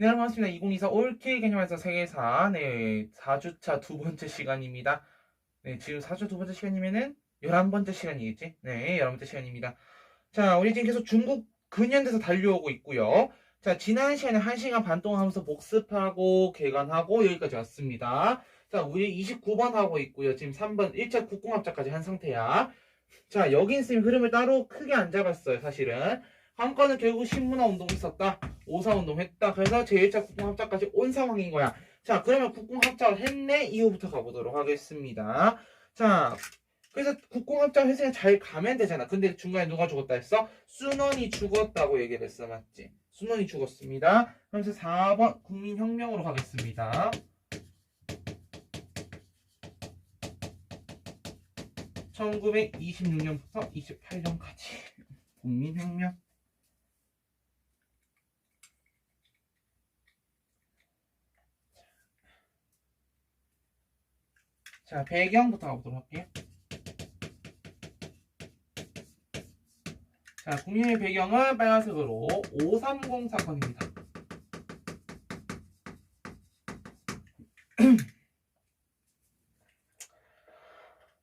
네, 여러분 반갑습니다. 2024 올케이 개념에서 세계사 4주차 두 번째 시간입니다. 네, 지금 4주 두 번째 시간이면은 11번째 시간이겠지? 네, 11번째 시간입니다. 자, 우리 지금 계속 중국 근현대사 달려오고 있고요. 자, 지난 시간에 1시간 반 동안 하면서 복습하고 개관하고 여기까지 왔습니다. 자, 우리 29번 하고 있고요. 지금 3번 1차 국공합작까지 한 상태야. 자, 여기 쌤이 흐름을 따로 크게 안 잡았어요, 사실은. 한 건은 결국 신문화 운동이 있었다. 오사 운동 했다. 그래서 제1차 국공합작까지 온 상황인 거야. 자, 그러면 국공합작을 했네? 이후부터 가보도록 하겠습니다. 자, 그래서 국공합작 회사에 잘 가면 되잖아. 근데 중간에 누가 죽었다 했어? 순원이 죽었다고 얘기를 했어. 맞지? 순원이 죽었습니다. 그래서 4번 국민혁명으로 가겠습니다. 1926년부터 28년까지 국민혁명. 자, 배경부터 가보도록 할게요. 자, 국민의 배경은 빨간색으로 530 사건입니다.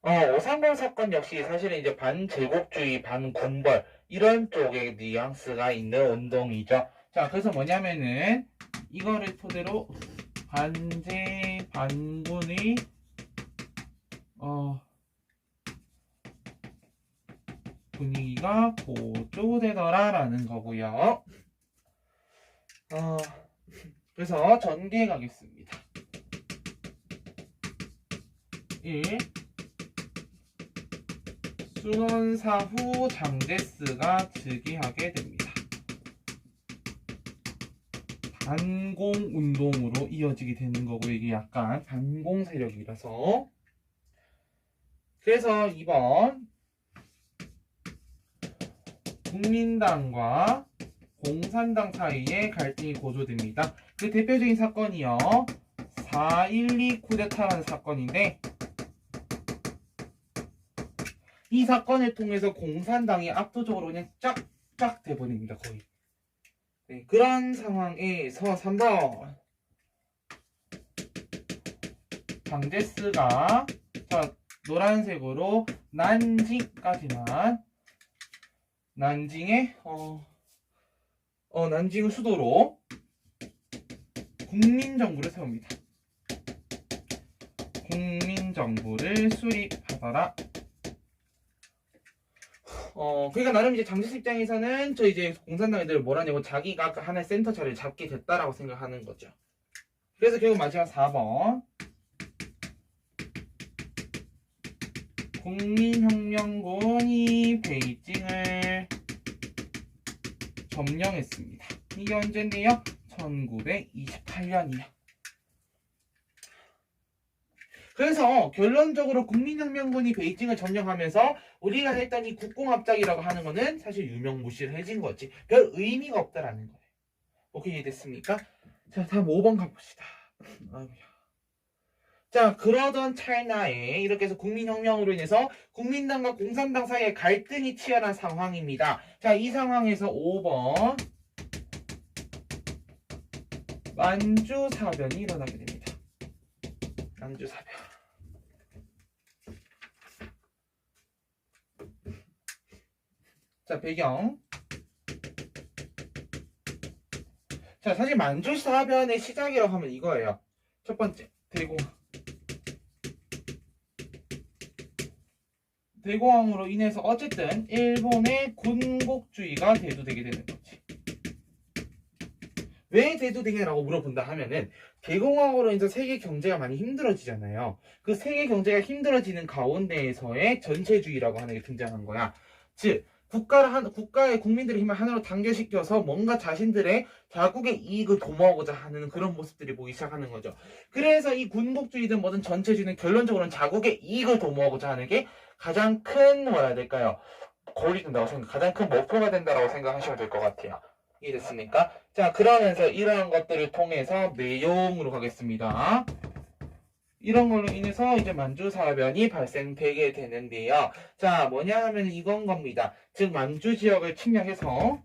530 사건 역시 사실은 이제 반제국주의, 반군벌 이런 쪽에 뉘앙스가 있는 운동이죠. 자, 그래서 뭐냐면은 이거를 토대로 반제, 반군의 분위기가 고조되더라라는 거고요. 그래서 전개해 가겠습니다. 1. 순원사 후 장제스가 즉위하게 됩니다. 반공운동으로 이어지게 되는 거고 이게 약간 반공 세력이라서. 그래서 2번 국민당과 공산당 사이에 갈등이 고조됩니다. 그 대표적인 사건이요. 4.12 쿠데타라는 사건인데 이 사건을 통해서 공산당이 압도적으로 그냥 쫙쫙 돼버립니다. 거의. 네, 그런 상황에서 3번 장제스가 자, 노란색으로 난징까지만 난징의 난징을 수도로 국민정부를 세웁니다. 국민정부를 수립하더라. 그러니까 나름 이제 장제스 입장에서는 저 이제 공산당 애들 몰아내고 자기가 그 하나의 센터 자리를 잡게 됐다라고 생각하는 거죠. 그래서 결국 마지막 4번 국민혁명군이 베이징을 점령했습니다. 이게 언제인데요? 1928년이요. 그래서 결론적으로 국민혁명군이 베이징을 점령하면서 우리가 했던 이 국공합작이라고 하는 거는 사실 유명무실해진 거지. 별 의미가 없다라는 거예요. 오케이, 됐습니까? 자, 다음 5번 가봅시다. 자, 그러던 차이나에 이렇게 해서 국민혁명으로 인해서 국민당과 공산당 사이에 갈등이 치열한 상황입니다. 자, 이 상황에서 5번 만주사변이 일어나게 됩니다. 만주사변. 자, 배경. 자, 사실 만주사변의 시작이라고 하면 이거예요. 첫 번째, 대공황으로 인해서 어쨌든 일본의 군국주의가 대두되게 되는 거지. 왜 대두되냐라고 물어본다 하면은 대공황으로 인해서 세계 경제가 많이 힘들어지잖아요. 그 세계 경제가 힘들어지는 가운데에서의 전체주의라고 하는 게 등장한 거야. 즉 국가의 국민들의 힘을 하나로 단결시켜서 뭔가 자신들의 자국의 이익을 도모하고자 하는 그런 모습들이 보이기 시작하는 거죠. 그래서 이 군국주의든 뭐든 전체주의는 결론적으로는 자국의 이익을 도모하고자 하는 게 가장 큰 뭐라 해야 될까요? 고리 된다고 가장 큰 목표가 된다고 생각하시면 될 것 같아요. 이해됐습니까? 자, 그러면서 이러한 것들을 통해서 내용으로 가겠습니다. 이런 걸로 인해서 이제 만주사변이 발생되게 되는데요. 자, 뭐냐 하면 이건 겁니다. 즉 만주 지역을 침략해서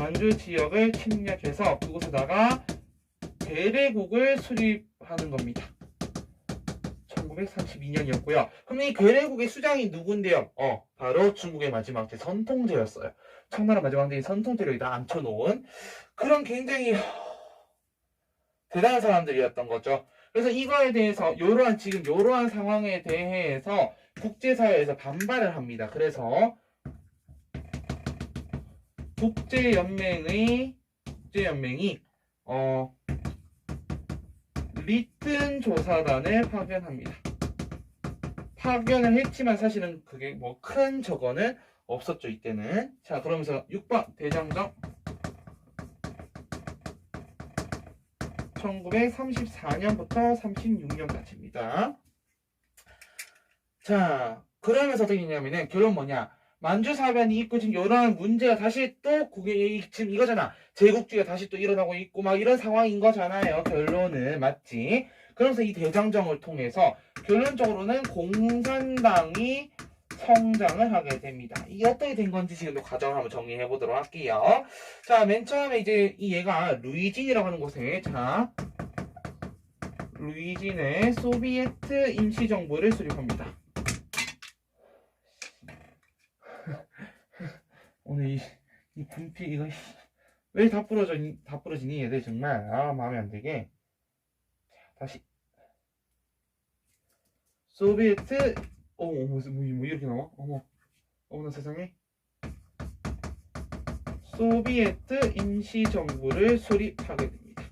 만주 지역을 침략해서 그곳에다가 괴뢰국을 수립하는 겁니다. 1932년이었고요. 그럼 이 괴뢰국의 수장이 누군데요? 바로 중국의 마지막 제 선통제였어요. 청나라 마지막 대인 선통제를 여기다 앉혀놓은 그런 굉장히 대단한 사람들이었던 거죠. 그래서 이거에 대해서 지금 이러한 상황에 대해서 국제사회에서 반발을 합니다. 그래서 국제연맹이 리튼 조사단을 파견합니다. 파견을 했지만 사실은 그게 뭐 큰 저거는 없었죠, 이때는. 자, 그러면서 6번 대장정 1934년부터 36년까지입니다. 자, 그러면서 어떻게 되냐면은 결론 뭐냐? 만주사변이 있고 지금 이런 문제가 다시 또 그게 지금 이거잖아. 제국주의가 다시 또 일어나고 있고 막 이런 상황인 거잖아요. 결론은 맞지? 그러면서 이 대장정을 통해서 결론적으로는 공산당이 성장을 하게 됩니다. 이게 어떻게 된 건지 지금도 과정을 한번 정리해 보도록 할게요. 자, 맨 처음에 이제 얘가 루이진이라고 하는 곳에 루이진의 소비에트 임시정부를 수립합니다. 오늘 이 분필 이거 왜 다 부러지니 얘들 정말 마음에 안 들게. 자, 다시 소비에트 뭐 이렇게 나와? 어머나 세상에. 소비에트 임시정부를 수립하게 됩니다.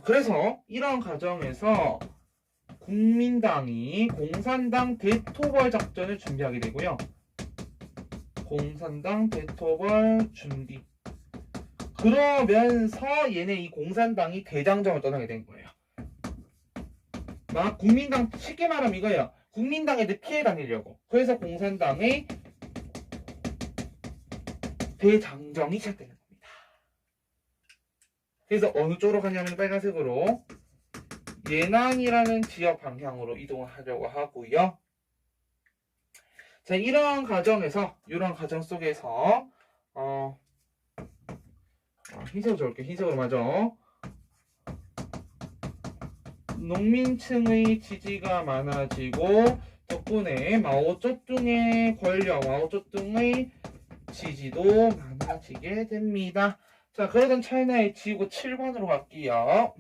그래서 이런 과정에서 국민당이 공산당 대토벌 작전을 준비하게 되고요. 공산당 대토벌 준비. 그러면서 얘네 이 공산당이 대장정을 떠나게 된 거예요. 막 국민당 쉽게 말하면 이거예요. 국민당에도 피해 다니려고. 그래서 공산당의 대장정이 시작되는 겁니다. 그래서 어느 쪽으로 가냐면 빨간색으로 예난이라는 지역 방향으로 이동을 하려고 하고요. 자, 이런 과정 속에서 흰색으로 적을게요. 흰색으로 맞아. 농민층의 지지가 많아지고 덕분에 마오쩌둥의 권력, 마오쩌둥의 지지도 많아지게 됩니다. 자, 그러던 차이나의 지구 7번으로 갈게요.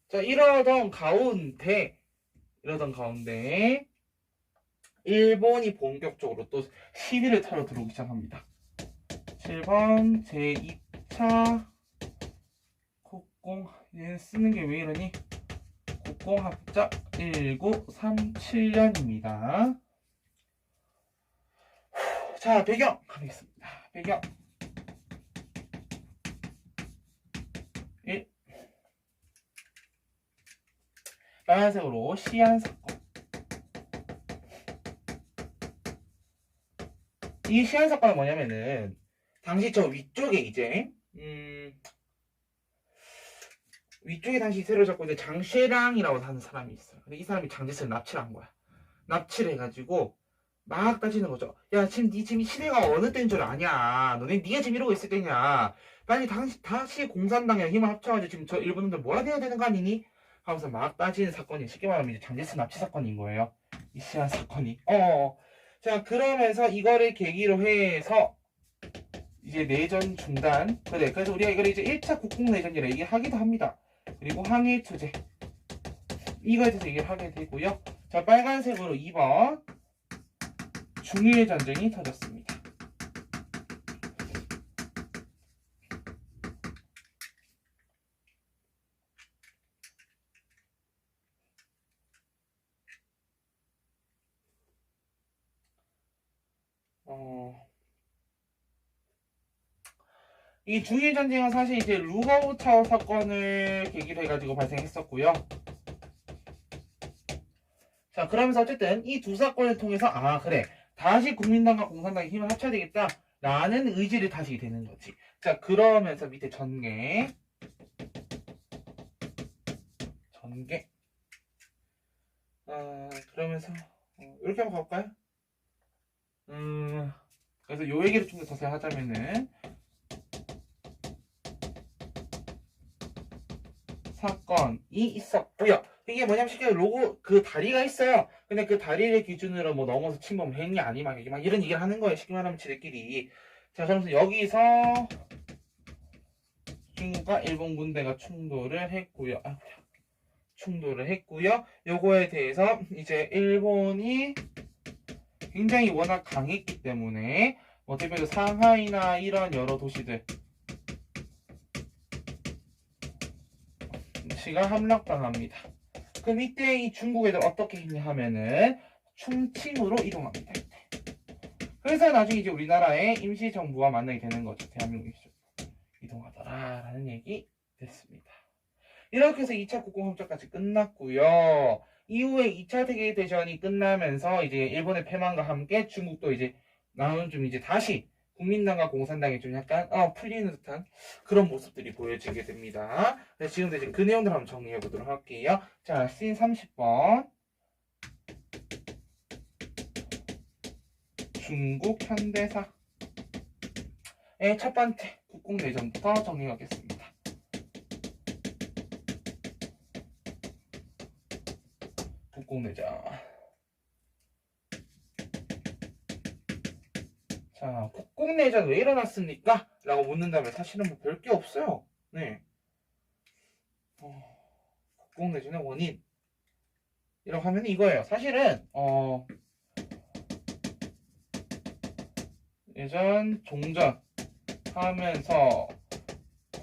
자, 이러던 가운데 일본이 본격적으로 또 시비를 털어 들어오기 시작합니다. 7번 제2차 국공 얘는 쓰는 게 왜 이러니? 국공합작 1937년입니다. 자, 배경 가겠습니다. 배경 1. 빨간색으로 시안 사건. 이 시안 사건은 뭐냐면은 당시 저 위쪽에 이제 위쪽에 당시 세력을 잡고 있는 장쉐랑이라고 하는 사람이 있어요. 근데 이 사람이 장제스를 납치를 한 거야. 납치를 해가지고 막 따지는 거죠. 야, 지금 이 시대가 어느 때인 줄 아냐? 네가 지금 이러고 있을 때냐? 빨리 다시 공산당이랑 힘을 합쳐가지고 지금 저 일본인들 몰아내야 되는 거 아니니? 하면서 막 따지는 사건이 쉽게 말하면 이제 장제스 납치 사건인 거예요. 이 시한 사건이. 자, 그러면서 이거를 계기로 해서 이제 내전 중단. 그래. 그래서 우리가 이걸 이제 1차 국공내전이라 얘기하기도 합니다. 그리고 항일 투쟁. 이거에 대해서 얘기를 하게 되고요. 자, 빨간색으로 2번. 중일 전쟁이 터졌습니다. 이 중일 전쟁은 사실 이제 루거우 타워 사건을 계기로 해가지고 발생했었고요. 자, 그러면서 어쨌든 이 두 사건을 통해서 그래, 다시 국민당과 공산당이 힘을 합쳐야 되겠다 라는 의지를 다지게 되는 거지. 자, 그러면서 밑에 전개 그러면서 이렇게 한번 가볼까요? 그래서 요 얘기를 좀 더 자세히 하자면은 사건이 있었고요. 이게 뭐냐면 쉽게 로고 그 다리가 있어요. 근데 그 다리를 기준으로 뭐 넘어서 침범 했냐 아니면 막 이런 얘기를 하는 거예요. 쉽게 말하면 지들끼리. 자, 그러면서 여기서 중국과 일본 군대가 충돌을 했고요. 충돌을 했고요. 요거에 대해서 이제 일본이 굉장히 워낙 강했기 때문에 대표적으로 상하이나 이런 여러 도시들 시가 함락당합니다. 그럼 이때 이 중국 애들 어떻게 했냐 하면은 충칭으로 이동합니다. 그래서 나중에 이제 우리나라의 임시정부와 만나게 되는 거죠. 대한민국 임시정부. 이동하더라라는 얘기 됐습니다. 이렇게 해서 2차 국공협정까지 끝났고요. 이후에 2차 세계대전이 끝나면서 이제 일본의 패망과 함께 중국도 이제 나는 좀 이제 다시 국민당과 공산당이 좀 약간 풀리는 듯한 그런 모습들이 보여지게 됩니다. 그래서 지금도 이제 그 내용들 한번 정리해 보도록 할게요. 자, 씬 30번. 중국 현대사의 첫 번째 국공내전부터 정리하겠습니다. 국공내전. 자, 국공내전 왜 일어났습니까? 라고 묻는다면 사실은 뭐 별게 없어요. 네. 국공내전의 원인. 이라고 하면 이거예요. 사실은 예전 종전 하면서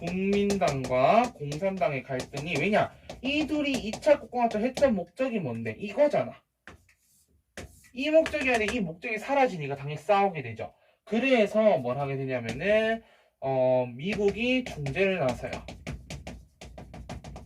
국민당과 공산당의 갈등이 왜냐? 이 둘이 2차 국공합작 했던 목적이 뭔데? 이거잖아. 이 목적이 아니라 이 목적이 사라지니까 당연히 싸우게 되죠. 그래서 뭘 하게 되냐면은 미국이 중재를 나서요.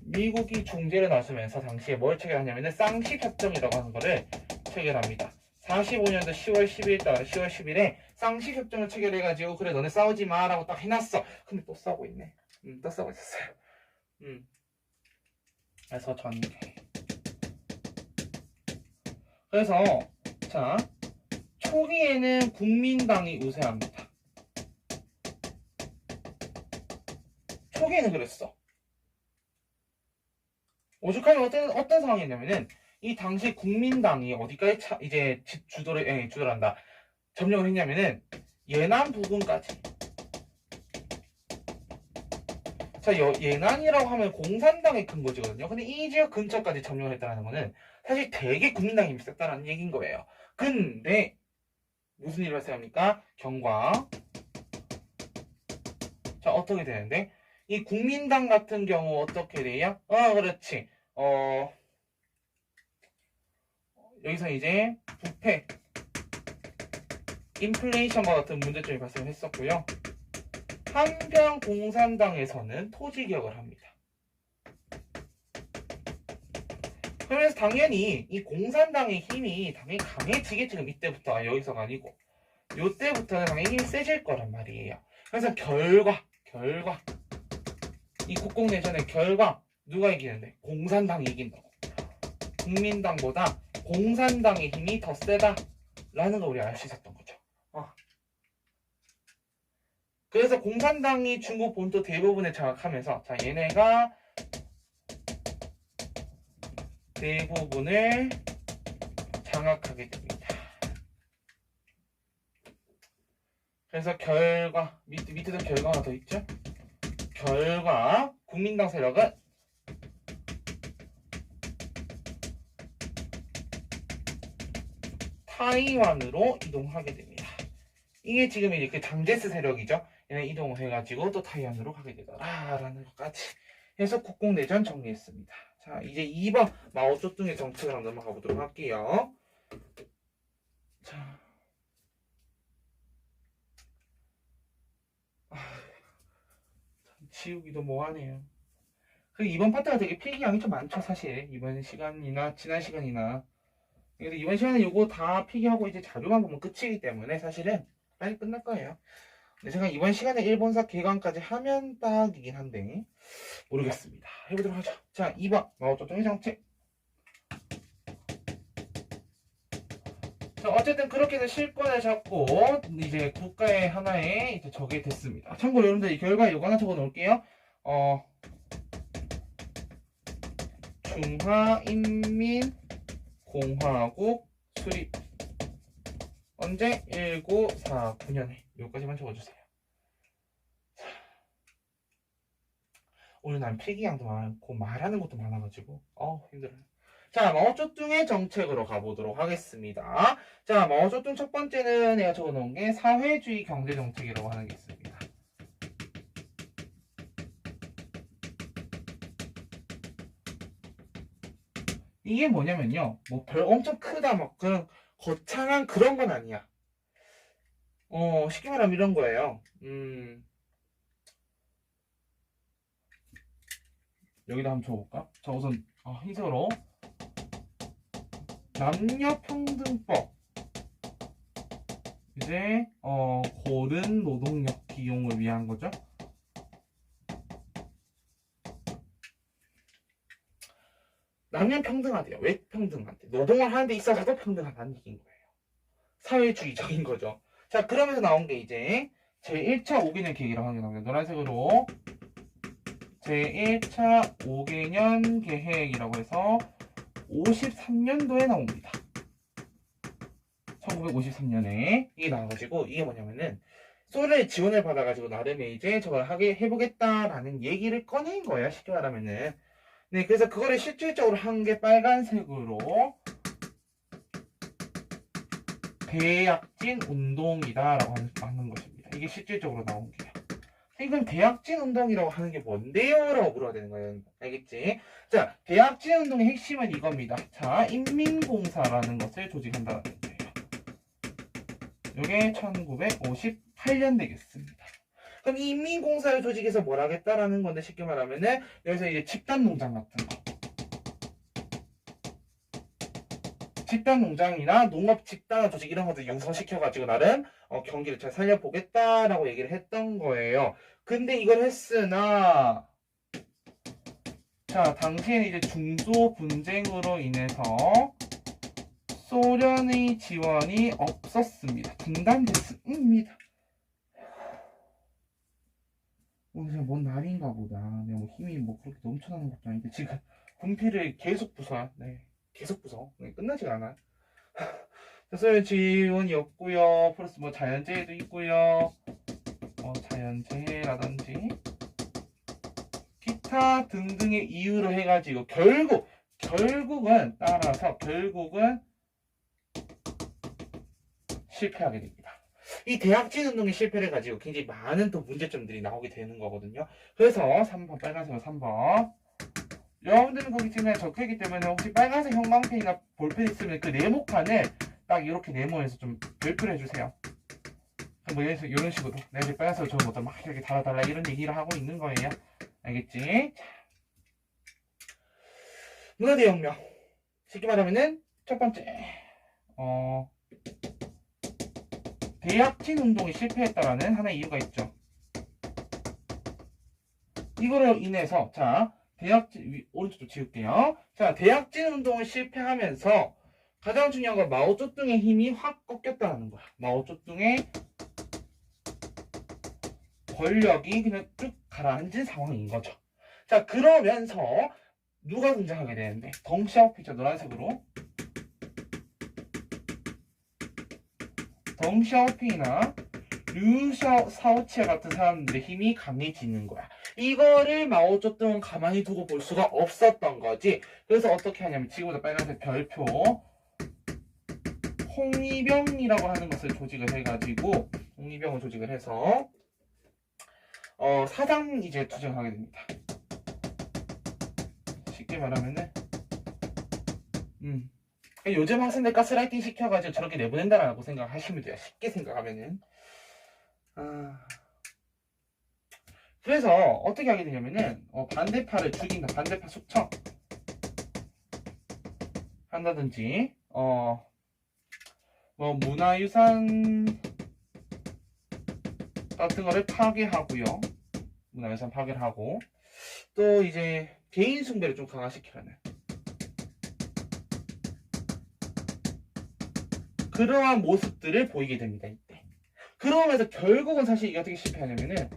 미국이 중재를 나서면서 당시에 뭘 체결하냐면은 쌍식협정이라고 하는 거를 체결합니다. 45년도 10월 10일에 쌍식협정을 체결해가지고 그래 너네 싸우지 마라고 딱 해놨어. 근데 또 싸우고 있네. 또 싸우고 있었어요. 그래서 전개. 그래서 자 초기에는 국민당이 우세합니다. 초기에는 그랬어. 오죽하면 어떤 상황이냐면은 이 당시 국민당이 어디까지 이제 주도를 한다. 점령을 했냐면은 예난 부근까지. 자, 예난이라고 하면 공산당의 근거지거든요. 근데 이 지역 근처까지 점령을 했다는 거는 사실 되게 국민당이 힘이 셌다는 얘기인 거예요. 근데 무슨 일이 발생합니까? 경과. 자, 어떻게 되는데? 이 국민당 같은 경우 어떻게 돼요? 그렇지. 여기서 이제 부패, 인플레이션과 같은 문제점이 발생했었고요. 한편 공산당에서는 토지 개혁을 합니다. 그래서 당연히 이 공산당의 힘이 당연히 강해지겠죠. 이때부터 여기서가 아니고 요때부터는 당연히 힘이 세질 거란 말이에요. 그래서 결과 이 국공내전의 결과 누가 이기는데? 공산당이 이긴다고. 국민당보다 공산당의 힘이 더 세다라는 걸 우리 알 수 있었던 거죠. 그래서 공산당이 중국 본토 대부분을 장악하면서 자 얘네가 대부분을 장악하게 됩니다. 그래서 결과 밑에도 결과 하나 더 있죠. 결과 국민당 세력은 타이완으로 이동하게 됩니다. 이게 지금 이제 그 장제스 세력이죠. 얘네 이동을 해가지고 또 타이완으로 가게 되더라라는 것까지 해서 국공내전 정리했습니다. 자, 이제 2번 마오쩌둥의 정책을 한번 넘어가 보도록 할게요. 자, 지우기도 뭐하네요. 그리고 이번 파트가 되게 필기량이 좀 많죠, 사실. 이번 시간이나 지난 시간이나. 그래서 이번 시간에 이거 다 필기하고 이제 자료만 보면 끝이기 때문에 사실은 빨리 끝날 거예요. 근데 제가 이번 시간에 일본사 개강까지 하면 딱이긴 한데 모르겠습니다. 해보도록 하죠. 자, 2번 마오쩌둥의 정책. 어쨌든 그렇게 해서 실권을 잡고 이제 국가의 하나에 이제 적게 됐습니다. 참고로 여러분들 이 결과 이거 하나 적어 놓을게요. 중화인민공화국 수립 언제? 1949년에 여기까지만 적어주세요. 오늘 난 필기량도 많고 말하는 것도 많아가지고 힘들어요. 자, 마오쩌둥의 정책으로 가보도록 하겠습니다. 자, 마오쩌둥 첫 번째는 내가 적어놓은 게 사회주의 경제정책이라고 하는 게 있습니다. 이게 뭐냐면요, 뭐 별 엄청 크다 막 그런 거창한 그런 건 아니야. 쉽게 말하면 이런 거예요. 여기다 한번 줘볼까? 자, 우선 흰색으로 남녀평등법. 이제 고른 노동력 기용을 위한 거죠. 남녀 평등하대요. 왜 평등하대? 노동을 하는 데 있어서도 평등하다는 얘기인 거예요. 사회주의적인 거죠. 자, 그러면서 나온 게 이제 제1차 5개년 계획이라고 하는 게 나옵니다. 노란색으로 제1차 5개년 계획이라고 해서 53년도에 나옵니다. 1953년에 이게 나와가지고 이게 뭐냐면은 소련의 지원을 받아가지고 나름의 이제 저걸 해보겠다라는 얘기를 꺼낸 거예요. 쉽게 말하면은. 네, 그래서 그거를 실질적으로 한 게 빨간색으로 대약진 운동이다라고 하는 것입니다. 이게 실질적으로 나온 게요. 이건 대약진 운동이라고 하는 게 뭔데요? 라고 물어야 되는 거예요. 알겠지? 자, 대약진 운동의 핵심은 이겁니다. 자, 인민공사라는 것을 조직한다는 거예요. 이게 1958년 되겠습니다. 그럼 이 인민공사를 조직해서 뭘 하겠다라는 건데 쉽게 말하면은 여기서 이제 집단농장 같은 거, 집단농장이나 농업 집단 조직 이런 것들 양성시켜가지고 나름 경기를 잘 살려보겠다라고 얘기를 했던 거예요. 근데 이걸 했으나 자, 당시에는 이제 중소 분쟁으로 인해서 소련의 지원이 없었습니다. 중단됐습니다. 오늘 그냥 뭔 날인가 보다. 내가 뭐 힘이 뭐 그렇게 넘쳐나는 것도 아닌데 지금 군피를 계속 부숴. 네, 계속 부숴. 네, 끝나지가 않아. 소련 지원이 없고요. 플러스 뭐 자연재해도 있고요. 자연재해라든지 기타 등등의 이유로 해가지고 결국은 따라서 실패하게 됩니다. 이 대학진 운동의 실패를 가지고 굉장히 많은 또 문제점들이 나오게 되는 거거든요. 그래서 3번 빨간색으로 3번 여러분들은 거기 지금 적혀있기 때문에 혹시 빨간색 형광펜이나 볼펜 있으면 그 네모칸을 딱 이렇게 네모해서 좀 별표를 해주세요. 뭐 이런 식으로 내가 이제 빨간색으로 적은 것도 막 이렇게 달아달라 이런 얘기를 하고 있는 거예요. 알겠지? 문화대혁명 쉽게 말하면은 첫 번째 대약진 운동이 실패했다라는 하나의 이유가 있죠. 이거로 인해서 자 대약진 오른쪽도 지울게요. 자 대약진 운동을 실패하면서 가장 중요한 건 마오쩌둥의 힘이 확 꺾였다는 거야. 마오쩌둥의 권력이 그냥 쭉 가라앉은 상황인 거죠. 자 그러면서 누가 등장하게 되는데 덩샤오핑이죠. 노란색으로 덩샤오핑이나 류샤오치아 같은 사람들의 힘이 강해지는 거야. 이거를 마오쩌둥은 가만히 두고 볼 수가 없었던 거지. 그래서 어떻게 하냐면 지금부터 빨간색 별표 홍위병이라고 하는 것을 조직을 해가지고 홍위병을 조직을 해서 사당 이제 투쟁하게 됩니다. 쉽게 말하면은 요즘 학생들 가스라이팅 시켜가지고 저렇게 내보낸다라고 생각하시면 돼요. 쉽게 생각하면은 그래서 어떻게 하게 되냐면은 반대파를 죽인다. 반대파 숙청 한다든지 뭐 문화유산 같은 거를 파괴하고요. 문화유산 파괴를 하고 또 이제 개인 숭배를 좀 강화시키려는 그러한 모습들을 보이게 됩니다. 이때. 그러면서 결국은 사실 이게 어떻게 실패하냐면은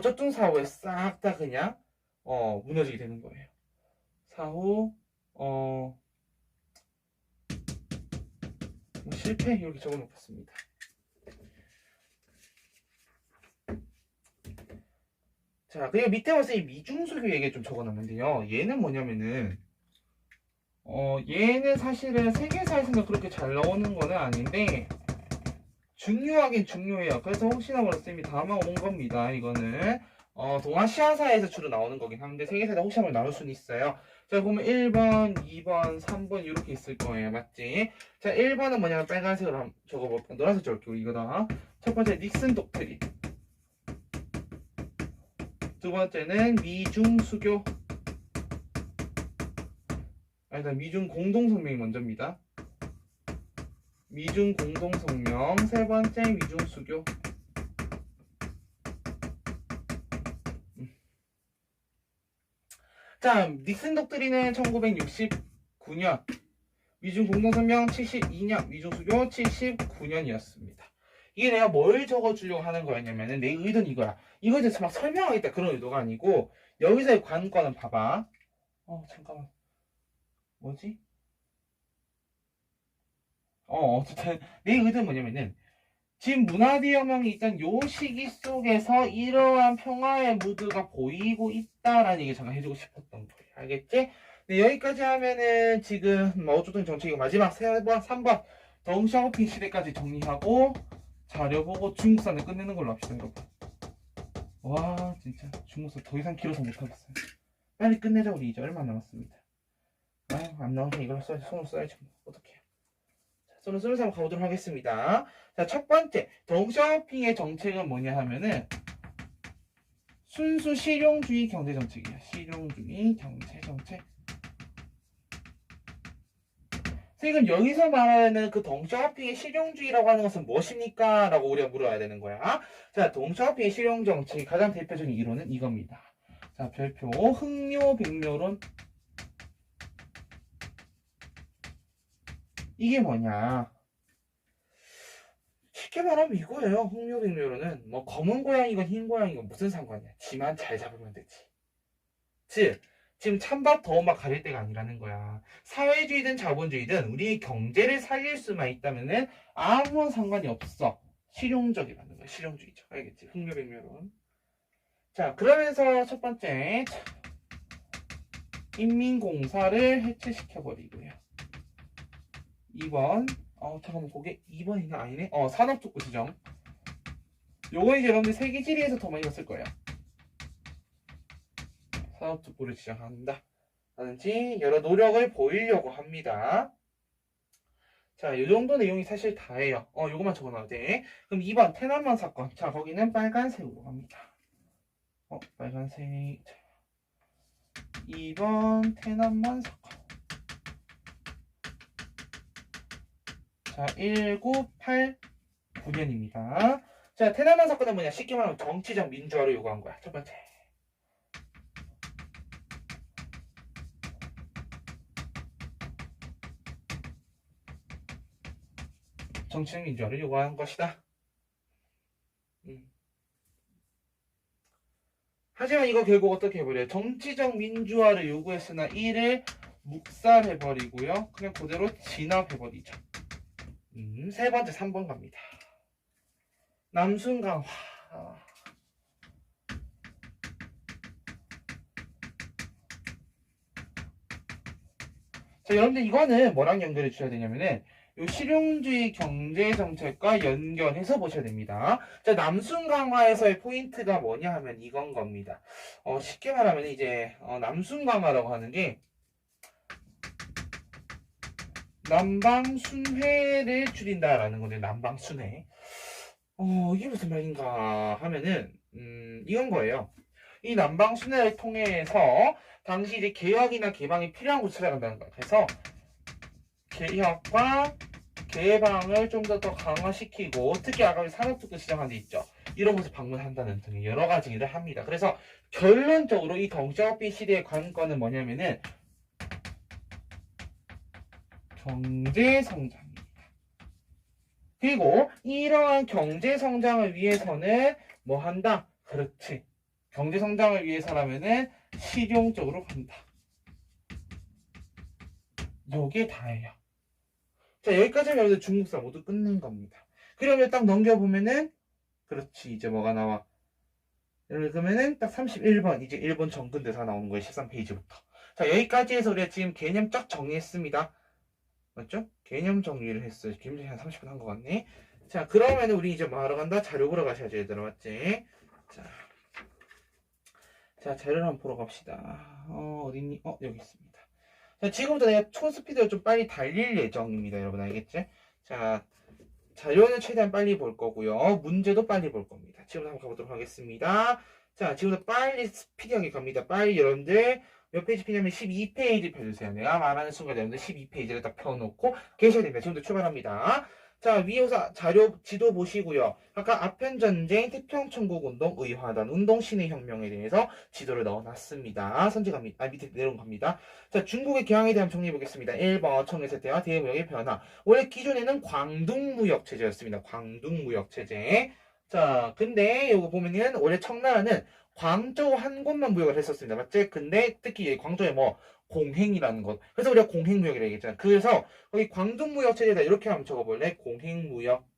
저뚱 사후에 싹 다 그냥 무너지게 되는 거예요. 사후 뭐 실패 이렇게 적어놓겠습니다. 자, 그리고 밑에 와서 이 미중수교 얘기 좀 적어놨는데요. 얘는 뭐냐면은 얘는 사실은 세계사에서는 그렇게 잘 나오는 거는 아닌데 중요하긴 중요해요. 그래서 혹시나 모르 쌤이 담아온 겁니다. 이거는 동아시아사에서 주로 나오는 거긴 한데 세계사에서 혹시나 모르 나올 수는 있어요. 자, 보면 1번, 2번, 3번 이렇게 있을 거예요. 맞지? 자, 1번은 뭐냐면 빨간색으로 한번 적어볼게요. 노란색 적을게요. 이거다. 첫 번째 닉슨 독트린. 두 번째는 미중 수교. 일단 미중 공동성명이 먼저입니다. 미중 공동성명. 세 번째 미중 수교. 자, 닉슨 독트린은 1969년, 미중 공동성명 72년, 미중 수교 79년이었습니다. 이게 내가 뭘 적어주려고 하는 거였냐면은 내 의도는 이거야. 이거에 대해서 막 설명하겠다 그런 의도가 아니고 여기서의 관건은 봐봐. 잠깐만. 뭐지? 어쨌든 내 의도는 뭐냐면은 지금 문화대혁명이 있던 요 시기 속에서 이러한 평화의 무드가 보이고 있다라는 얘기 잠깐 해주고 싶었던 거예요. 알겠지? 네, 여기까지 하면은 지금 어쨌든 정책이 마지막 3번 덩샤오핑 시대까지 정리하고 자료 보고 중국산을 끝내는 걸로 합시다, 여러분. 와, 진짜 중국산 더 이상 길어서 못하겠어요. 빨리 끝내자. 우리 이제 얼마 남았습니다. 아유, 안 나오면 이걸 손으로 써야지 뭐. 어떡해. 자, 손으로 쓰면서 한번 가보도록 하겠습니다. 자, 첫 번째 덩샤오핑의 정책은 뭐냐 하면은 순수 실용주의 경제 정책이야. 실용주의 경제 정책. 지금 여기서 말하는 그 덩샤오핑의 실용주의라고 하는 것은 무엇입니까? 라고 우리가 물어야 되는 거야. 자, 덩샤오핑의 실용 정책의 가장 대표적인 이론은 이겁니다. 자, 별표 흥묘백묘론. 이게 뭐냐? 쉽게 말하면 이거예요. 흥묘백묘론은 뭐 검은 고양이건 흰 고양이건 무슨 상관이야. 지만 잘 잡으면 되지. 즉 지금 찬밥 더운밥 가릴 때가 아니라는 거야. 사회주의든 자본주의든 우리 경제를 살릴 수만 있다면은 아무런 상관이 없어. 실용적이라는 거야. 실용주의적. 알겠지? 흥묘백묘론. 자, 그러면서 첫 번째 인민공사를 해체시켜버리고요. 2번 잠깐만 그게 2번이나 아니네? 산업특구 지정. 요거 이제 여러분들 세계지리에서 더 많이 봤을 거예요. 산업특구를 지정한다 라든지 여러 노력을 보이려고 합니다. 자, 이 정도 내용이 사실 다예요. 요것만 적어놔도 돼. 그럼 2번 테난먼 사건. 자, 거기는 빨간색으로 갑니다. 빨간색. 자, 2번 테난먼 사건. 자, 1989년입니다. 자, 테난먼 사건은 뭐냐? 쉽게 말하면 정치적 민주화를 요구한 거야. 첫 번째. 정치적 민주화를 요구한 것이다. 하지만 이거 결국 어떻게 해버려요? 정치적 민주화를 요구했으나 이를 묵살해버리고요. 그냥 그대로 진압해버리죠. 세 번째 3번 갑니다. 남순 강화. 자, 여러분들 이거는 뭐랑 연결해 주셔야 되냐면은 이 실용주의 경제 정책과 연결해서 보셔야 됩니다. 자, 남순 강화에서의 포인트가 뭐냐 하면 이건 겁니다. 쉽게 말하면 이제 남순 강화라고 하는 게 남방순회를 줄인다라는 건데 남방순회. 이게 무슨 말인가 하면은 이건 거예요. 이 남방순회를 통해서 당시 이제 개혁이나 개방이 필요한 곳을 찾아간다는 거예요. 그래서 개혁과 개방을 좀 더 강화시키고 특히 아까 산업특구 지정한 데 있죠. 이런 곳을 방문한다는 등의 여러 가지 일을 합니다. 그래서 결론적으로 이 덩샤오핑 시대의 관건은 뭐냐면은 경제 성장입니다. 그리고 이러한 경제 성장을 위해서는 뭐 한다? 그렇지. 경제 성장을 위해서라면은 실용적으로 간다. 요게 다예요. 자, 여기까지 하면 여러분들 중국사 모두 끝낸 겁니다. 그러면 딱 넘겨보면은 그렇지. 이제 뭐가 나와? 그러면은 딱 31번 이제 일본 정근대사 나오는 거예요. 13페이지부터. 자, 여기까지 해서 우리가 지금 개념 쫙 정리했습니다. 맞죠? 개념 정리를 했어요. 개념 정리 한 30분 한 것 같네. 자, 그러면 우리 이제 뭐 하러 간다? 자료 보러 가셔야죠, 얘들아. 맞지? 자, 자료를 한번 보러 갑시다. 어딨니? 여기 있습니다. 자, 지금부터 내가 초스피드로 좀 빨리 달릴 예정입니다. 여러분, 알겠지? 자, 자료는 최대한 빨리 볼 거고요. 문제도 빨리 볼 겁니다. 지금부터 한번 가보도록 하겠습니다. 자, 지금부터 빨리 스피디하게 갑니다. 빨리 여러분들 몇 페이지 피냐면 12페이지 펴주세요. 내가 말하는 순간 여러분들 12페이지를 딱 펴놓고 계셔야 됩니다. 지금부터 출발합니다. 자, 위에서 자료 지도 보시고요. 아까 아편전쟁, 태평천국운동, 의화단, 운동신의혁명에 대해서 지도를 넣어놨습니다. 선제 갑니다. 밑에 내려온 겁니다. 자, 중국의 개항에 대한 정리해 보겠습니다. 1번 청해세태와 대무역의 변화. 원래 기존에는 광둥무역체제였습니다. 광둥무역체제. 자, 근데 요거 보면은 원래 청나라는 광저우 한 곳만 무역을 했었습니다. 맞지? 근데 특히 광저우에 뭐 공행이라는 것. 그래서 우리가 공행무역이라고 얘기했잖아. 그래서 거기 광둥무역체제에다 이렇게 한번 적어볼래? 공행무역.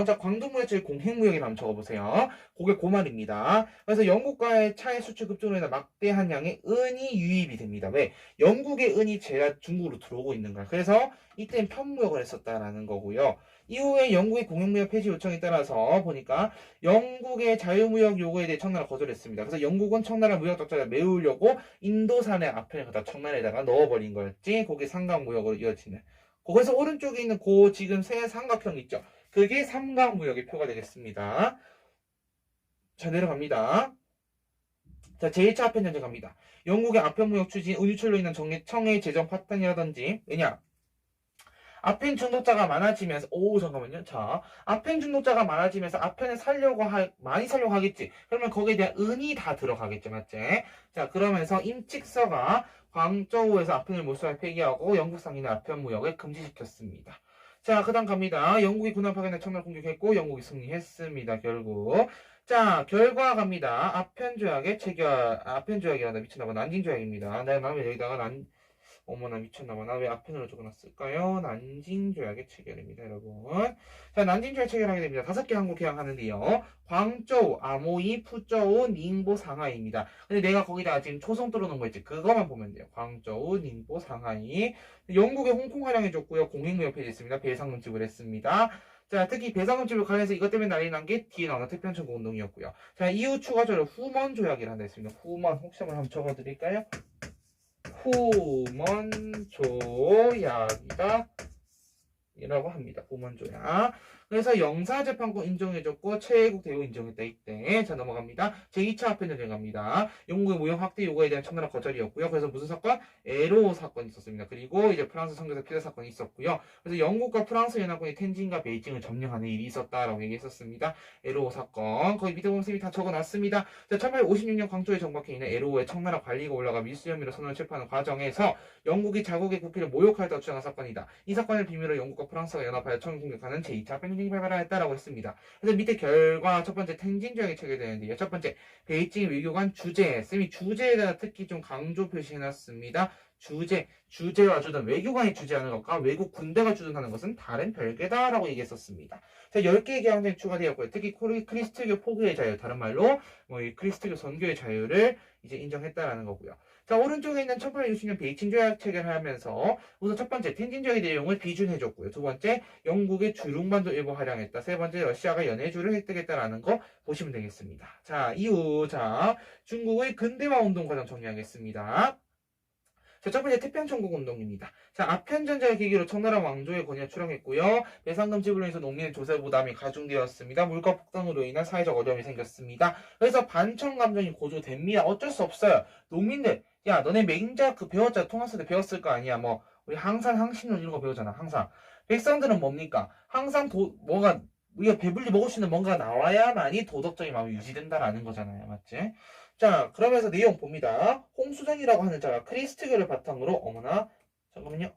자, 광둥무역체제 공행무역이라고 한번 적어보세요. 그게 그 말입니다. 그래서 영국과의 차의 수출 급증으로 인해 막대한 양의 은이 유입이 됩니다. 왜? 영국의 은이 제가 중국으로 들어오고 있는 거야. 그래서 이때는 편무역을 했었다라는 거고요. 이후에 영국의 공행무역 폐지 요청에 따라서 보니까 영국의 자유무역 요구에 대해 청나라가 거절했습니다. 그래서 영국은 청나라 무역 적자를 메우려고 인도산의 앞을 갖다 청나라에다가 넣어버린 거였지. 그게 삼각무역으로 이어지는. 거기서 오른쪽에 있는 그 지금 새 삼각형 있죠. 그게 삼각무역의 표가 되겠습니다. 자, 내려갑니다. 자, 제1차 아편전쟁 갑니다. 영국의 아편무역 추진, 은유출로 인한 청해 재정 파탄이라든지, 왜냐? 아펜 중독자가 많아지면서, 잠깐만요. 자, 아펜 중독자가 많아지면서 아펜을 많이 살려고 하겠지. 그러면 거기에 대한 은이 다 들어가겠죠. 맞지? 자, 그러면서 임칙서가 광저우에서 아펜을 몰수할 폐기하고 영국 상인의 아편 무역을 금지시켰습니다. 자, 그 다음 갑니다. 영국이 군함 파견에 청나라 공격했고 영국이 승리했습니다. 결국. 자, 결과 갑니다. 아펜 조약이란다. 미쳤나봐. 난징 조약입니다. 내가 나면 여기다가 어머나 미쳤나봐. 나 왜 아펜으로 적어놨을까요? 난징 조약의 체결입니다, 여러분. 자, 난징 조약 체결하게 됩니다. 5개 항구 개항하는데요. 광저우, 아모이, 푸저우, 닝보, 상하이입니다. 근데 내가 거기다가 지금 초성 뚫어놓은 거 있지? 그거만 보면 돼요. 광저우, 닝보, 상하이. 영국의 홍콩 활용해줬고요. 공행무역 폐지했습니다. 배상금 지불했습니다. 자, 특히 배상금 지불 관련해서 이것 때문에 난리 난 게 뒤에 나오는 태평천국 운동이었고요. 자, 이후 추가적으로 후먼 조약이라는 데 있습니다. 후먼, 혹시 한번 적어드릴까요? 후먼 조약이다 이라고 합니다. 후먼 조약. 그래서 영사재판권 인정해줬고 최애국 대우 인정했다 이때. 자, 넘어갑니다. 제2차 아편전쟁 갑니다. 영국의 무역 확대 요구에 대한 청나라 거절이었고요. 그래서 무슨 사건? 에로 사건이 있었습니다. 그리고 이제 프랑스 선교사 피살 사건이 있었고요. 그래서 영국과 프랑스 연합군이 텐진과 베이징을 점령하는 일이 있었다라고 얘기했었습니다. 에로 사건. 거기 밑에 보면 쌤이 다 적어놨습니다. 자, 1856년 광저우에 정박해 있는 에로의 청나라 관리가 올라가 밀수 혐의로 선언을 체포하는 과정에서 영국이 자국의 국기를 모욕하였다고 주장한 사건이다. 이 사건을 비밀로 영국과 프랑스가 연합하여 청을 공격하는 제2차 아편전쟁이 발발하였다라고 했습니다. 그래서 밑에 결과 첫 번째 텐진 조약이 체결되는데요. 첫 번째 베이징 외교관 주재. 쌤이 주재에 대한 특히 좀 강조 표시해놨습니다. 주재와 주둔, 외교관이 주재하는 것과 외국 군대가 주둔하는 것은 다른 별개다라고 얘기했었습니다. 자, 10개의 개항전이 추가되었고요. 특히 크리스트교 포교의 자유, 다른 말로 크리스트교 선교의 자유를 이제 인정했다라는 거고요. 자, 오른쪽에 있는 1860년 베이징 조약 체결하면서 우선 첫 번째 텐진 조약의 내용을 비준해줬고요. 두 번째 영국의 주룽반도 일부 활용했다. 세 번째 러시아가 연해주를 획득했다라는 거 보시면 되겠습니다. 자, 이후 중국의 근대화 운동 과정 정리하겠습니다. 자, 첫 번째 태평천국 운동입니다. 자, 아편전쟁을 계기로 청나라 왕조의 권위가 추락했고요. 배상금 지불로 인해서 농민의 조세 부담이 가중되었습니다. 물가 폭등으로 인한 사회적 어려움이 생겼습니다. 그래서 반청 감정이 고조됩니다. 어쩔 수 없어요. 농민들, 야, 너네 맹자 배웠잖아. 통화서 때 배웠을 거 아니야. 뭐 우리 항상 항신론 이런 거 배우잖아. 항상. 백성들은 뭡니까? 항상 우리가 배불리 먹을 수 있는 뭔가 나와야만이 도덕적인 마음이 유지된다라는 거잖아요. 맞지? 자, 그러면서 내용 봅니다. 홍수정이라고 하는 자가 크리스트교를 바탕으로, 어머나, 잠깐만요.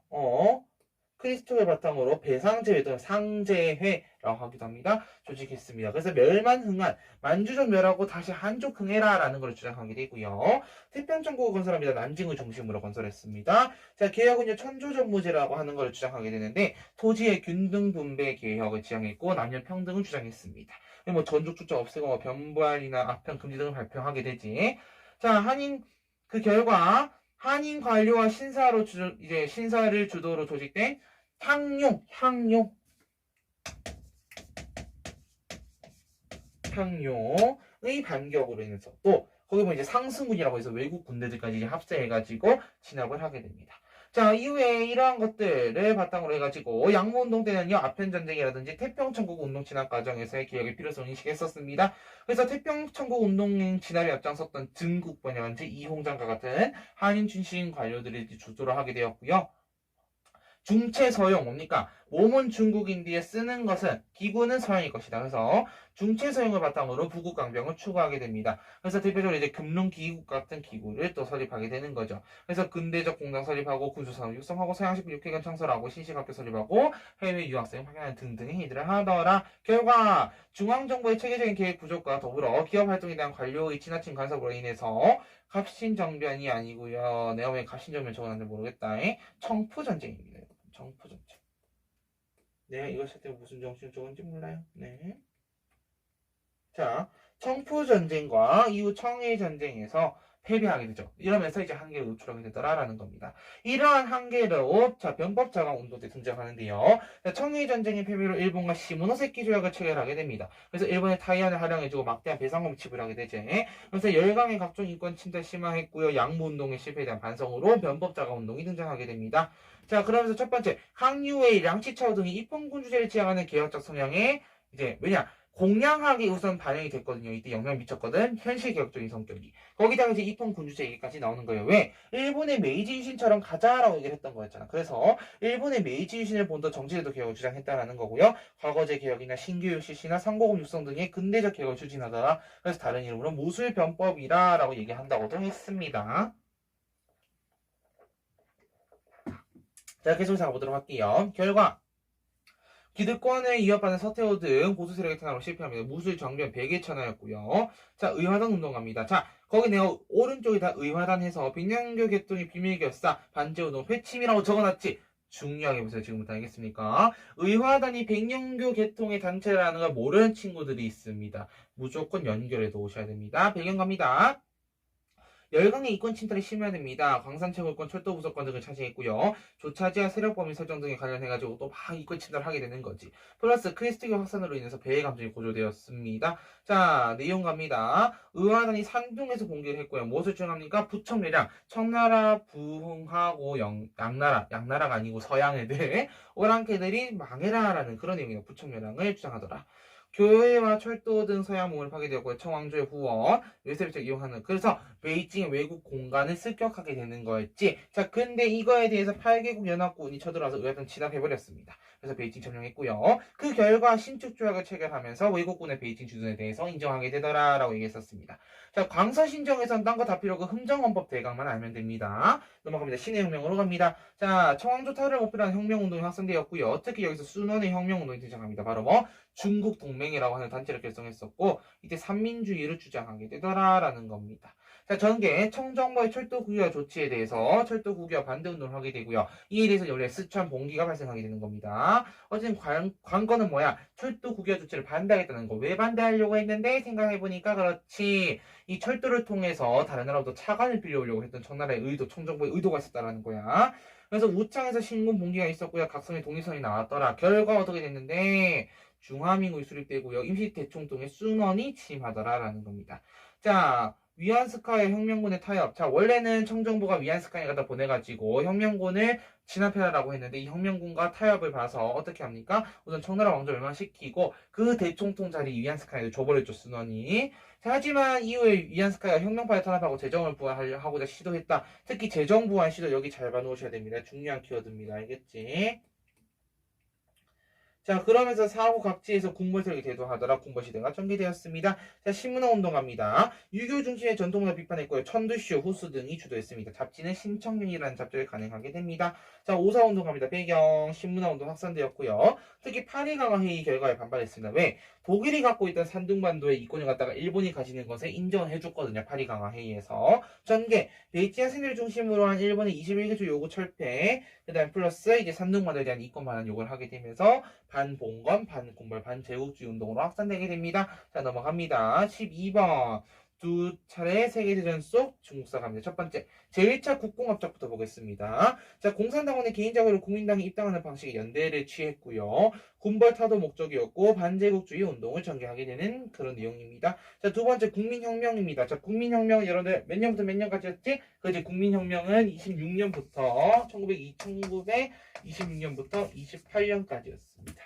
크리스토를 바탕으로 배상제회 또는 상제회라고 하기도 합니다. 조직했습니다. 그래서 멸만흥한 만주족 멸하고 다시 한족 흥해라라는 걸 주장하게 되고요. 태평천국을 건설합니다. 난징을 중심으로 건설했습니다. 자, 개혁은요 천조전무제라고 하는 걸 주장하게 되는데 토지의 균등 분배 개혁을 지향했고 남녀 평등을 주장했습니다. 뭐 전족 축적 없애고 뭐 변부활이나 아편 금지 등을 발표하게 되지. 자, 그 결과 한인 관료와 신사를 주도로 조직된 향용의 반격으로 인해서 또 거기 보면 이제 상승군이라고 해서 외국 군대들까지 이제 합세해가지고 진압을 하게 됩니다. 자, 이후에 이러한 것들을 바탕으로 해가지고 양무운동 때는요 아편전쟁이라든지 태평천국 운동 진압 과정에서의 개혁의 필요성을 인식했었습니다. 그래서 태평천국 운동 진압에 앞장섰던 증국번이라든지 이홍장과 같은 한인 출신 관료들이 주도를 하게 되었고요. 중체 서용 뭡니까? 몸은 중국인데 쓰는 것은 기구는 서양일 것이다. 그래서 중체 서용을 바탕으로 부국 강병을 추구하게 됩니다. 그래서 대표적으로 이제 금융기국 같은 기구를 또 설립하게 되는 거죠. 그래서 근대적 공장 설립하고 군수산업 육성하고 서양식 육회관 창설하고 신식학교 설립하고 해외 유학생 파견하는 등등의 일들을 하더라. 결과 중앙정부의 체계적인 계획 부족과 더불어 기업 활동에 대한 관료의 지나친 간섭으로 인해서 갑신정변이 아니고요. 내가 왜 갑신정변 적어놨는지 모르겠다. 청푸전쟁입니다. 정포전쟁. 네, 이거 쓸 때 무슨 정신을 적은지 몰라요. 네. 자, 청푸전쟁과 이후 청해전쟁에서 패배하게 되죠. 이러면서 이제 한계를 노출하게 되더라라는 겁니다. 이러한 한계로 병법자강 운동 때 등장하는데요. 청해전쟁의 패배로 일본과 시모노세키 조약을 체결하게 됩니다. 그래서 일본의 타이완을 활용해주고 막대한 배상금 지불하게 되죠. 그래서 열강의 각종 인권 침탈 심화했고요. 양무운동의 실패에 대한 반성으로 병법자강 운동이 등장하게 됩니다. 자, 그러면서 첫 번째 항유웨이, 량치차오 등이 입헌군 주제를 지향하는 개혁적 성향에 이제 공량하게 우선 반영이 됐거든요. 이때 영향을 미쳤거든. 현실 개혁적인 성격이. 거기다가 이제 입헌 군주제 얘기까지 나오는 거예요. 왜? 일본의 메이지 유신처럼 가자라고 얘기를 했던 거였잖아. 그래서 일본의 메이지 유신을 본떠 정치제도 개혁을 주장했다라는 거고요. 과거제 개혁이나 신교육 실시나 상고금 육성 등의 근대적 개혁을 추진하더라. 그래서 다른 이름으로 무술변법이라라고 얘기한다고도 했습니다. 자, 계속해서 가보도록 할게요. 결과 기득권을 이어받는 서태후 등 보수 세력의 탄압으로 실패합니다. 무술 정변 100일 천하였고요. 자, 의화단 운동 갑니다. 자, 거기 내가 오른쪽에다 의화단 해서 백년교 개통의 비밀결사 반제운동 회침이라고 적어놨지. 중요하게 보세요. 지금부터 알겠습니까? 의화단이 백년교 개통의 단체라는 걸 모르는 친구들이 있습니다. 무조건 연결해 놓으셔야 됩니다. 배경 갑니다. 열강의 이권 침탈이 심화됩니다. 광산채굴권, 철도부속권 등을 차지했고요. 조차지와 세력범위 설정 등에 관련해가지고 또 막 이권 침탈을 하게 되는 거지. 플러스 크리스트교 확산으로 인해서 배의 감정이 고조되었습니다. 자, 내용 갑니다. 의화단이 산둥에서 봉기를 했고요. 무엇을 주장합니까? 부청매량, 청나라 부흥하고 양나라가 아니고 서양 애들, 오랑캐들이 망해라라는 그런 내용이에요. 부청매량을 주장하더라. 교회와 철도 등 서양몽을 파괴되었고 청왕조의 후원, 외세비적 이용하는 그래서 베이징의 외국 공간을 습격하게 되는 거였지. 자, 근데 이거에 대해서 8개국 연합군이 쳐들어와서 의회등 진압해버렸습니다. 그래서 베이징 점령했고요. 그 결과 신축 조약을 체결하면서 외국군의 베이징 주둔에 대해서 인정하게 되더라라고 얘기했었습니다. 자, 광서신정에선 딴 거 다 필요 없고 흥정헌법 대강만 알면 됩니다. 넘어갑니다. 신의 혁명으로 갑니다. 자, 청왕조 탈을 목표로 한 혁명운동이 확산되었고요. 특히 여기서 순원의 혁명운동이 등장합니다. 바로 뭐 중국 동맹이라고 하는 단체를 결성했었고 이때 삼민주의를 주장하게 되더라라는 겁니다. 자, 전개 청정부의 철도 국유화 조치에 대해서 철도 국유화 반대 운동을 하게 되고요. 이에 대해서 원래 스촨 봉기가 발생하게 되는 겁니다. 어쨌든 관건은 뭐야? 철도 국유화 조치를 반대하겠다는 거. 왜 반대하려고 했는데 생각해보니까 그렇지. 이 철도를 통해서 다른 나라도 차관을 빌려오려고 했던 청나라의 의도, 청정부의 의도가 있었다라는 거야. 그래서 우창에서 신군 봉기가 있었고요. 각성의 독립선이 나왔더라. 결과 어떻게 됐는데 중화민국이 수립되고요. 임시대총통의 순원이 침하더라라는 겁니다. 자, 위안스카의 혁명군의 타협. 자, 원래는 청정부가 위안스카에 갖다 보내가지고 혁명군을 진압해라라고 했는데 이 혁명군과 타협을 봐서 어떻게 합니까? 우선 청나라 왕조 멸망시키고 그 대총통 자리 위안스카에 줘버렸죠, 순원이. 자, 하지만 이후에 위안스카가 혁명파에 탄압하고 재정을 부활하고자 시도했다. 특히 재정 부활 시도 여기 잘 봐놓으셔야 됩니다. 중요한 키워드입니다. 알겠지? 자, 그러면서 사후 각지에서 궁궐세력이 대도하더라 궁궐시대가 전개되었습니다. 자, 신문화 운동 갑니다. 유교 중심의 전통문화 비판했고요. 천두쇼, 후수 등이 주도했습니다. 잡지는 신청균이라는 잡지를 간행하게 됩니다. 자, 오사운동 갑니다. 배경, 신문화운동 확산되었고요. 특히 파리강화 회의 결과에 반발했습니다. 왜? 독일이 갖고 있던 산둥반도의 이권을 갖다가 일본이 가지는 것에 인정을 해줬거든요. 파리강화 회의에서. 전개, 베이지아 세를 중심으로 한 일본의 21개조 요구 철폐, 그 다음 플러스 이제 산둥반도에 대한 이권 반환 요구를 하게 되면서 반봉건, 반군벌, 반제국주의 운동으로 확산되게 됩니다. 자, 넘어갑니다. 12번. 두 차례 세계대전 속 중국사 갑니다. 첫 번째, 제1차 국공합작부터 보겠습니다. 자, 공산당원의 개인 자금으로 국민당에 입당하는 방식의 연대를 취했고요. 군벌 타도 목적이었고 반제국주의 운동을 전개하게 되는 그런 내용입니다. 자, 두 번째 국민혁명입니다. 자, 국민혁명은 여러분들 몇 년부터 몇 년까지였지? 그 이제 국민혁명은 26년부터 1926년부터 28년까지였습니다.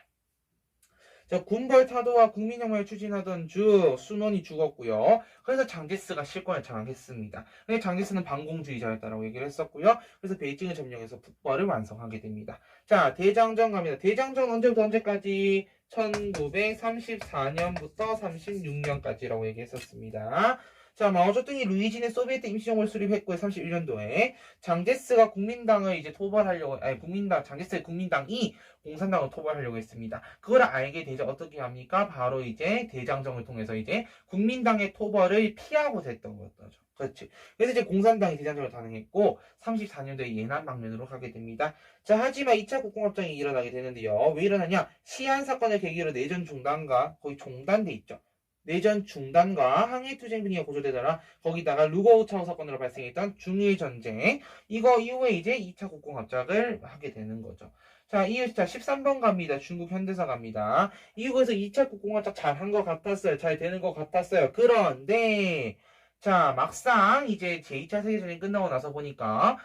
자, 군벌 타도와 국민혁명을 추진하던 주 순원이 죽었고요. 그래서 장제스가 실권을 장악했습니다. 근데 장제스는 반공주의자였다라고 얘기를 했었고요. 그래서 베이징을 점령해서 북벌을 완성하게 됩니다. 자, 대장정 갑니다. 대장정 언제부터 언제까지? 1934년부터 36년까지라고 얘기했었습니다. 자, 마오쩌둥이 루이진의 소비에트 임시정부를 수립했고요. 31년도에 장제스가 국민당을 이제 토벌하려고, 아니 국민당 장제스의 국민당이 공산당을 토벌하려고 했습니다. 그걸 알게 되죠. 어떻게 합니까? 바로 이제 대장정을 통해서 이제 국민당의 토벌을 피하고 됐던 거죠. 그렇지. 그래서 이제 공산당이 대장정을 단행했고 34년도에 예난 방면으로 가게 됩니다. 자, 하지만 2차 국공합작이 일어나게 되는데요. 왜 일어나냐? 시안 사건을 계기로 내전 중단과 거의 종단돼 있죠. 내전 중단과 항해투쟁 분위기가 고조되더라. 거기다가 루거우차오 사건으로 발생했던 중일 전쟁. 이거 이후에 이제 2차 국공합작을 하게 되는 거죠. 자, 이유자 13번 갑니다. 중국 현대사 갑니다. 미국에서 2차 국공합작 잘 한 것 같았어요. 잘 되는 것 같았어요. 그런데 자, 막상 이제 제2차 세계대전이 끝나고 나서 보니까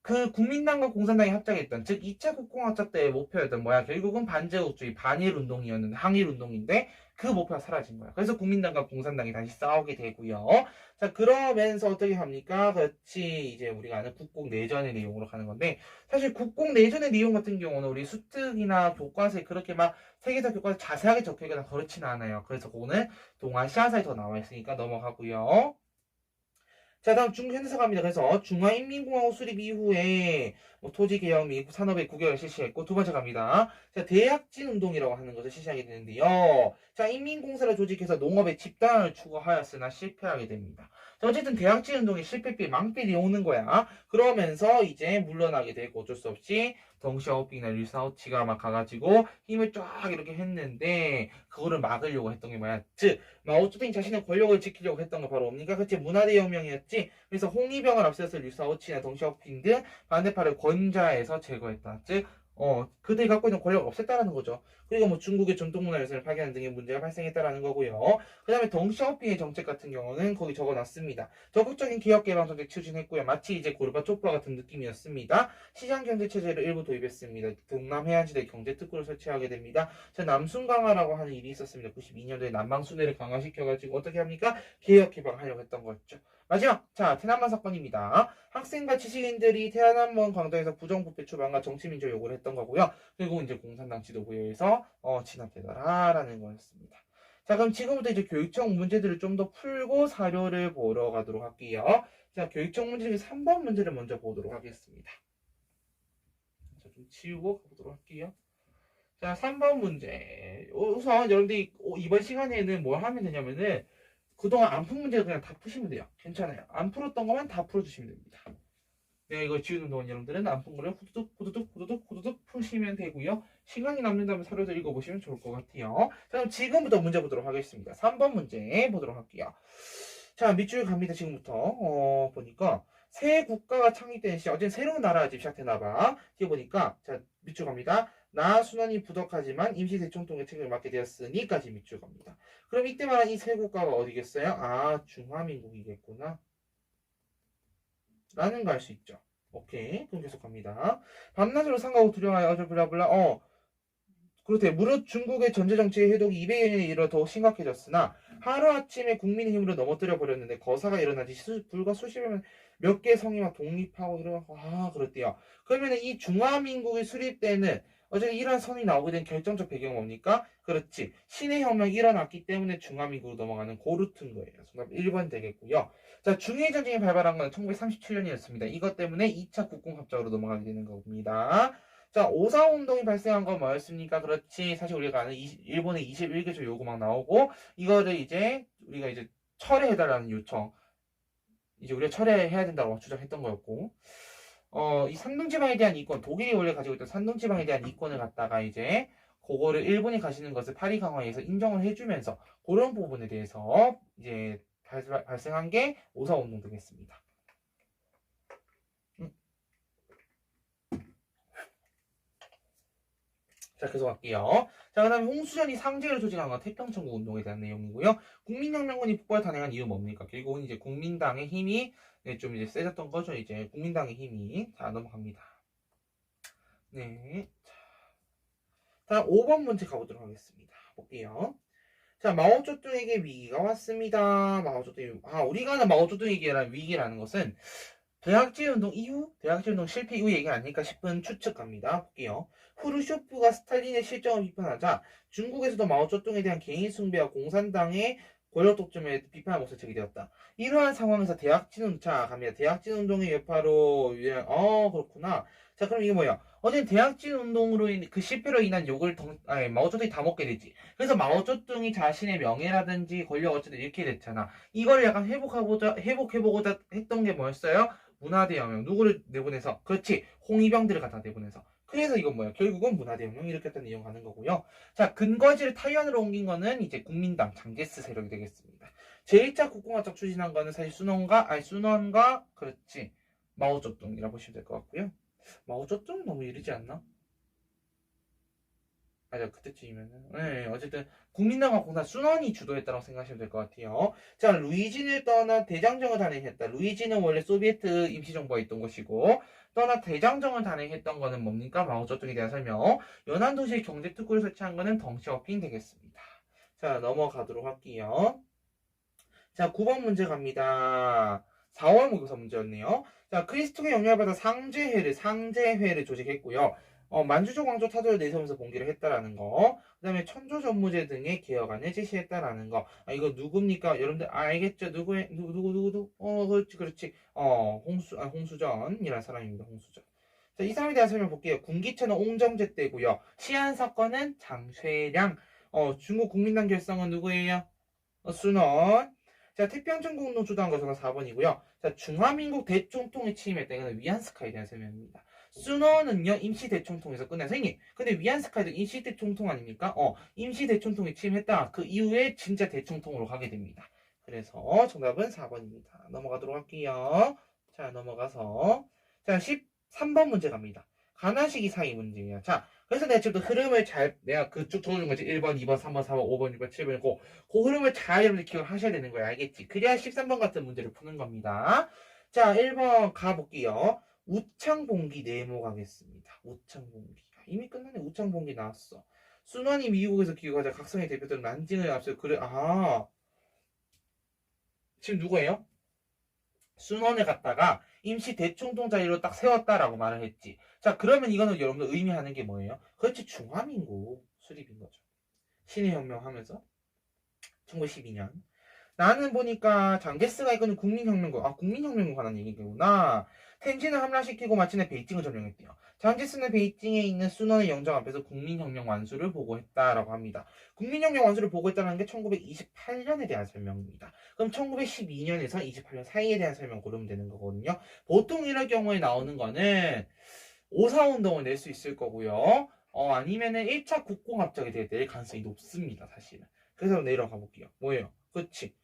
그 국민당과 공산당이 합작했던 즉 2차 국공합작 때의 목표였던 뭐야? 결국은 반제국주의 반일 운동이었는데 항일 운동인데 그 목표가 사라진 거야. 그래서 국민당과 공산당이 다시 싸우게 되고요. 자, 그러면서 어떻게 합니까? 그렇지, 이제 우리가 아는 국공 내전의 내용으로 가는 건데 사실 국공 내전의 내용 같은 경우는 우리 수특이나 교과서에 그렇게 막 세계사 교과서 자세하게 적혀있거나 그렇지는 않아요. 그래서 그거는 동아시아사에 더 나와 있으니까 넘어가고요. 자, 다음 중국 현대사 갑니다. 그래서 중화인민공화국 수립 이후에 뭐 토지개혁 및 산업의 국영을 실시했고 두 번째 갑니다. 자, 대약진 운동이라고 하는 것을 실시하게 되는데요. 자, 인민공사를 조직해서 농업의 집단을 추구하였으나 실패하게 됩니다. 자, 어쨌든 대약진 운동의 실패비 망필이 오는 거야. 그러면서 이제 물러나게 되고 어쩔 수 없이 덩샤오핑이나 류사오치가 막 가가지고 힘을 쫙 이렇게 했는데 그거를 막으려고 했던 게 뭐야? 즉 마오쩌둥이 자신의 권력을 지키려고 했던 거 바로 뭡니까? 그치, 문화대혁명이었지. 그래서 홍위병을 앞세워서 류사오치나 덩샤오핑 등 반대파를 권좌에서 제거했다. 즉 그들이 갖고 있는 권력을 없앴다라는 거죠. 그리고 뭐 중국의 전통문화 유산을 파괴하는 등의 문제가 발생했다라는 거고요. 그 다음에 덩샤오핑의 정책 같은 경우는 거기 적어놨습니다. 적극적인 기업개방 정책 추진했고요. 마치 이제 고르바초프와 같은 느낌이었습니다. 시장경제체제를 일부 도입했습니다. 동남해안지대 경제특구를 설치하게 됩니다. 자, 남순 강화라고 하는 일이 있었습니다. 92년도에 남방순회를 강화시켜가지고 어떻게 합니까? 개혁개방하려고 했던 거였죠. 마지막, 자, 테난먼 사건입니다. 학생과 지식인들이 테난먼 광장에서 부정부패 추방과 정치민주화 요구를 했던 거고요. 그리고 이제 공산당 지도부에서 진압되더라라는 거였습니다. 자, 그럼 지금부터 이제 교육청 문제들을 좀 더 풀고 사료를 보러 가도록 할게요. 자, 교육청 문제 중에 3번 문제를 먼저 보도록 하겠습니다. 자, 좀 치우고 가보도록 할게요. 자, 3번 문제. 우선 여러분들이 이번 시간에는 뭘 하면 되냐면은 그동안 안 푼 문제 그냥 다 푸시면 돼요. 괜찮아요. 안 풀었던 것만 다 풀어주시면 됩니다. 내가 이거 지우는 동안 여러분들은 안 푼 거를 후두둑 푸시면 되고요. 시간이 남는다면 사료도 읽어보시면 좋을 것 같아요. 자, 그럼 지금부터 문제 보도록 하겠습니다. 3번 문제 보도록 할게요. 자, 밑줄 갑니다. 지금부터 보니까 새 국가가 창립된 시 어제는 새로운 나라가 지금 시작되나봐. 뒤에 보니까 자, 밑줄 갑니다. 나 순환이 부족하지만 임시대총통의 책임을 맡게 되었으니까지 밑줄 갑니다. 그럼 이때 말한 이 새 국가가 어디겠어요? 아, 중화민국이겠구나 라는 거 알 수 있죠. 오케이, 그럼 계속 갑니다. 밤낮으로 상가고 두려워하여 블라블라. 그렇대. 무릇 중국의 전제정치의 해독이 200여 년에 이르러 더욱 심각해졌으나 하루아침에 국민의 힘으로 넘어뜨려 버렸는데 거사가 일어난 지 불과 수십여 년 몇 개 성이 막 독립하고 이러고 그렇대요. 그러면 이 중화민국이 수립되는 어쨌든 이러한 선이 나오게 된 결정적 배경은 뭡니까? 그렇지. 신의 혁명이 일어났기 때문에 중화민국으로 넘어가는 고루트인 거예요. 정답 1번 되겠고요. 자, 중일전쟁이 발발한 건 1937년이었습니다. 이것 때문에 2차 국공합작으로 넘어가게 되는 겁니다. 자, 오사운동이 발생한 건 뭐였습니까? 그렇지. 사실 우리가 아는 일본의 21개조 요구 막 나오고, 이거를 이제 우리가 이제 철회해달라는 요청. 이제 우리가 철회해야 된다고 주장했던 거였고, 이 산둥지방에 대한 이권, 독일이 원래 가지고 있던 산둥지방에 대한 이권을 갖다가 이제 그거를 일본이 가지는 것을 파리 강화에서 인정을 해주면서 그런 부분에 대해서 이제 발생한 게 오사운동 되겠습니다. 자, 계속 갈게요. 자, 그 다음에 홍수전이 상제를 조직한 건 태평천국 운동에 대한 내용이고요. 국민혁명군이 폭발 단행한 이유 뭡니까? 결국은 이제 국민당의 힘이 좀 이제 세졌던 거죠. 이제 국민당의 힘이. 자, 넘어갑니다. 네. 자, 다음 5번 문제 가보도록 하겠습니다. 볼게요. 자, 마오쩌둥에게 위기가 왔습니다. 우리가 아는 마오쩌둥에게란 위기라는 것은 대학제운동 이후, 대학제운동 실패 이후 얘기 아닐까 싶은 추측합니다. 볼게요. 후르쇼프가 스탈린의 실정을 비판하자 중국에서도 마오쩌둥에 대한 개인 숭배와 공산당의 권력 독점에 비판의 목소리 제기되었다. 이러한 상황에서 갑니다. 대학진운동의 여파로 그렇구나. 자, 그럼 이게 뭐야? 어제 대학진운동으로 그 실패로 인한 욕을 마오쩌둥이 다 먹게 되지. 그래서 마오쩌둥이 자신의 명예라든지 권력 어쨌든 잃게 됐잖아. 이걸 약간 회복해보고자 했던 게 뭐였어요? 문화대혁명. 누구를 내보내서? 그렇지. 홍위병들을 갖다 내보내서. 그래서 이건 뭐야? 결국은 문화대혁명 일으켰다는 내용 가는 거고요. 자, 근거지를 타이완으로 옮긴 거는 이제 국민당 장제스 세력이 되겠습니다. 제1차 국공화적 추진한 거는 사실 순원과 그렇지. 마오쩌둥이라고 보시면 될 것 같고요. 마오쩌둥 너무 이르지 않나? 맞아, 그때쯤이면은. 네, 어쨌든 국민당과 공산 순원이 주도했다고 생각하시면 될 것 같아요. 자, 루이진을 떠나 대장정을 단행했다. 루이진은 원래 소비에트 임시정부가 있던 곳이고 떠나 대장정을 단행했던 거는 뭡니까? 마오쩌둥에 대한 설명. 연안도시의 경제특구를 설치한 거는 덩시어핑 되겠습니다. 자, 넘어가도록 할게요. 자, 9번 문제 갑니다. 4월 모의고사 문제였네요. 자, 그리스도의 영향을 받아 상제회를 조직했고요. 만주족 왕조 타도를 내세우면서 봉기를 했다라는 거. 그 다음에 천조전무제 등의 개혁안을 제시했다라는 거. 이거 누굽니까? 여러분들 알겠죠? 누구? 그렇지. 홍수전이라는 사람입니다. 홍수전. 자, 이 사람에 대한 설명 볼게요. 군기체는 옹정제 때고요. 시안 사건은 장쇠량. 중국 국민당 결성은 누구예요? 순원. 자, 태평천국운동 주도한 것은 4번이고요. 자, 중화민국 대총통에 침입했다. 이거는 위안스카에 대한 설명입니다. 순원은요, 임시대총통에서 끝나서 선생님, 근데 위안스카이도 임시대총통 아닙니까? 임시대총통에 침입했다. 그 이후에 진짜 대총통으로 가게 됩니다. 그래서 정답은 4번입니다. 넘어가도록 할게요. 자, 넘어가서. 자, 13번 문제 갑니다. 가나시기 사이 문제예요. 자, 그래서 내가 지금 흐름을 내가 그쭉 적어준 거지. 1번, 2번, 3번, 4번, 5번, 6번, 7번, 그 흐름을 잘 여러분들 기억을 하셔야 되는 거야. 알겠지? 그래야 13번 같은 문제를 푸는 겁니다. 자, 1번 가볼게요. 우창봉기 네모 가겠습니다. 우창봉기. 이미 끝났네. 우창봉기 나왔어. 순환이 미국에서 기획하자 각성의 대표들은 난징을 앞서 지금 누구예요? 순원에 갔다가 임시 대총통 자리로 딱 세웠다라고 말을 했지. 자, 그러면 이거는 여러분들 의미하는 게 뭐예요? 그렇지, 중화민국 수립인 거죠. 신의 혁명 하면서 1912년. 나는 보니까 장제스가 이거는 국민혁명과 관한 얘기구나. 텐진을 함락시키고 마침내 베이징을 점령했대요. 장제스는 베이징에 있는 순원의 영정 앞에서 국민혁명 완수를 보고했다라고 합니다. 국민혁명 완수를 보고했다는 게 1928년에 대한 설명입니다. 그럼 1912년에서 28년 사이에 대한 설명 고르면 되는 거거든요. 보통 이럴 경우에 나오는 거는 오사운동을 낼 수 있을 거고요. 아니면은 1차 국공합작이 될 가능성이 높습니다, 사실은. 그래서 내려가 볼게요. 뭐예요? 그치?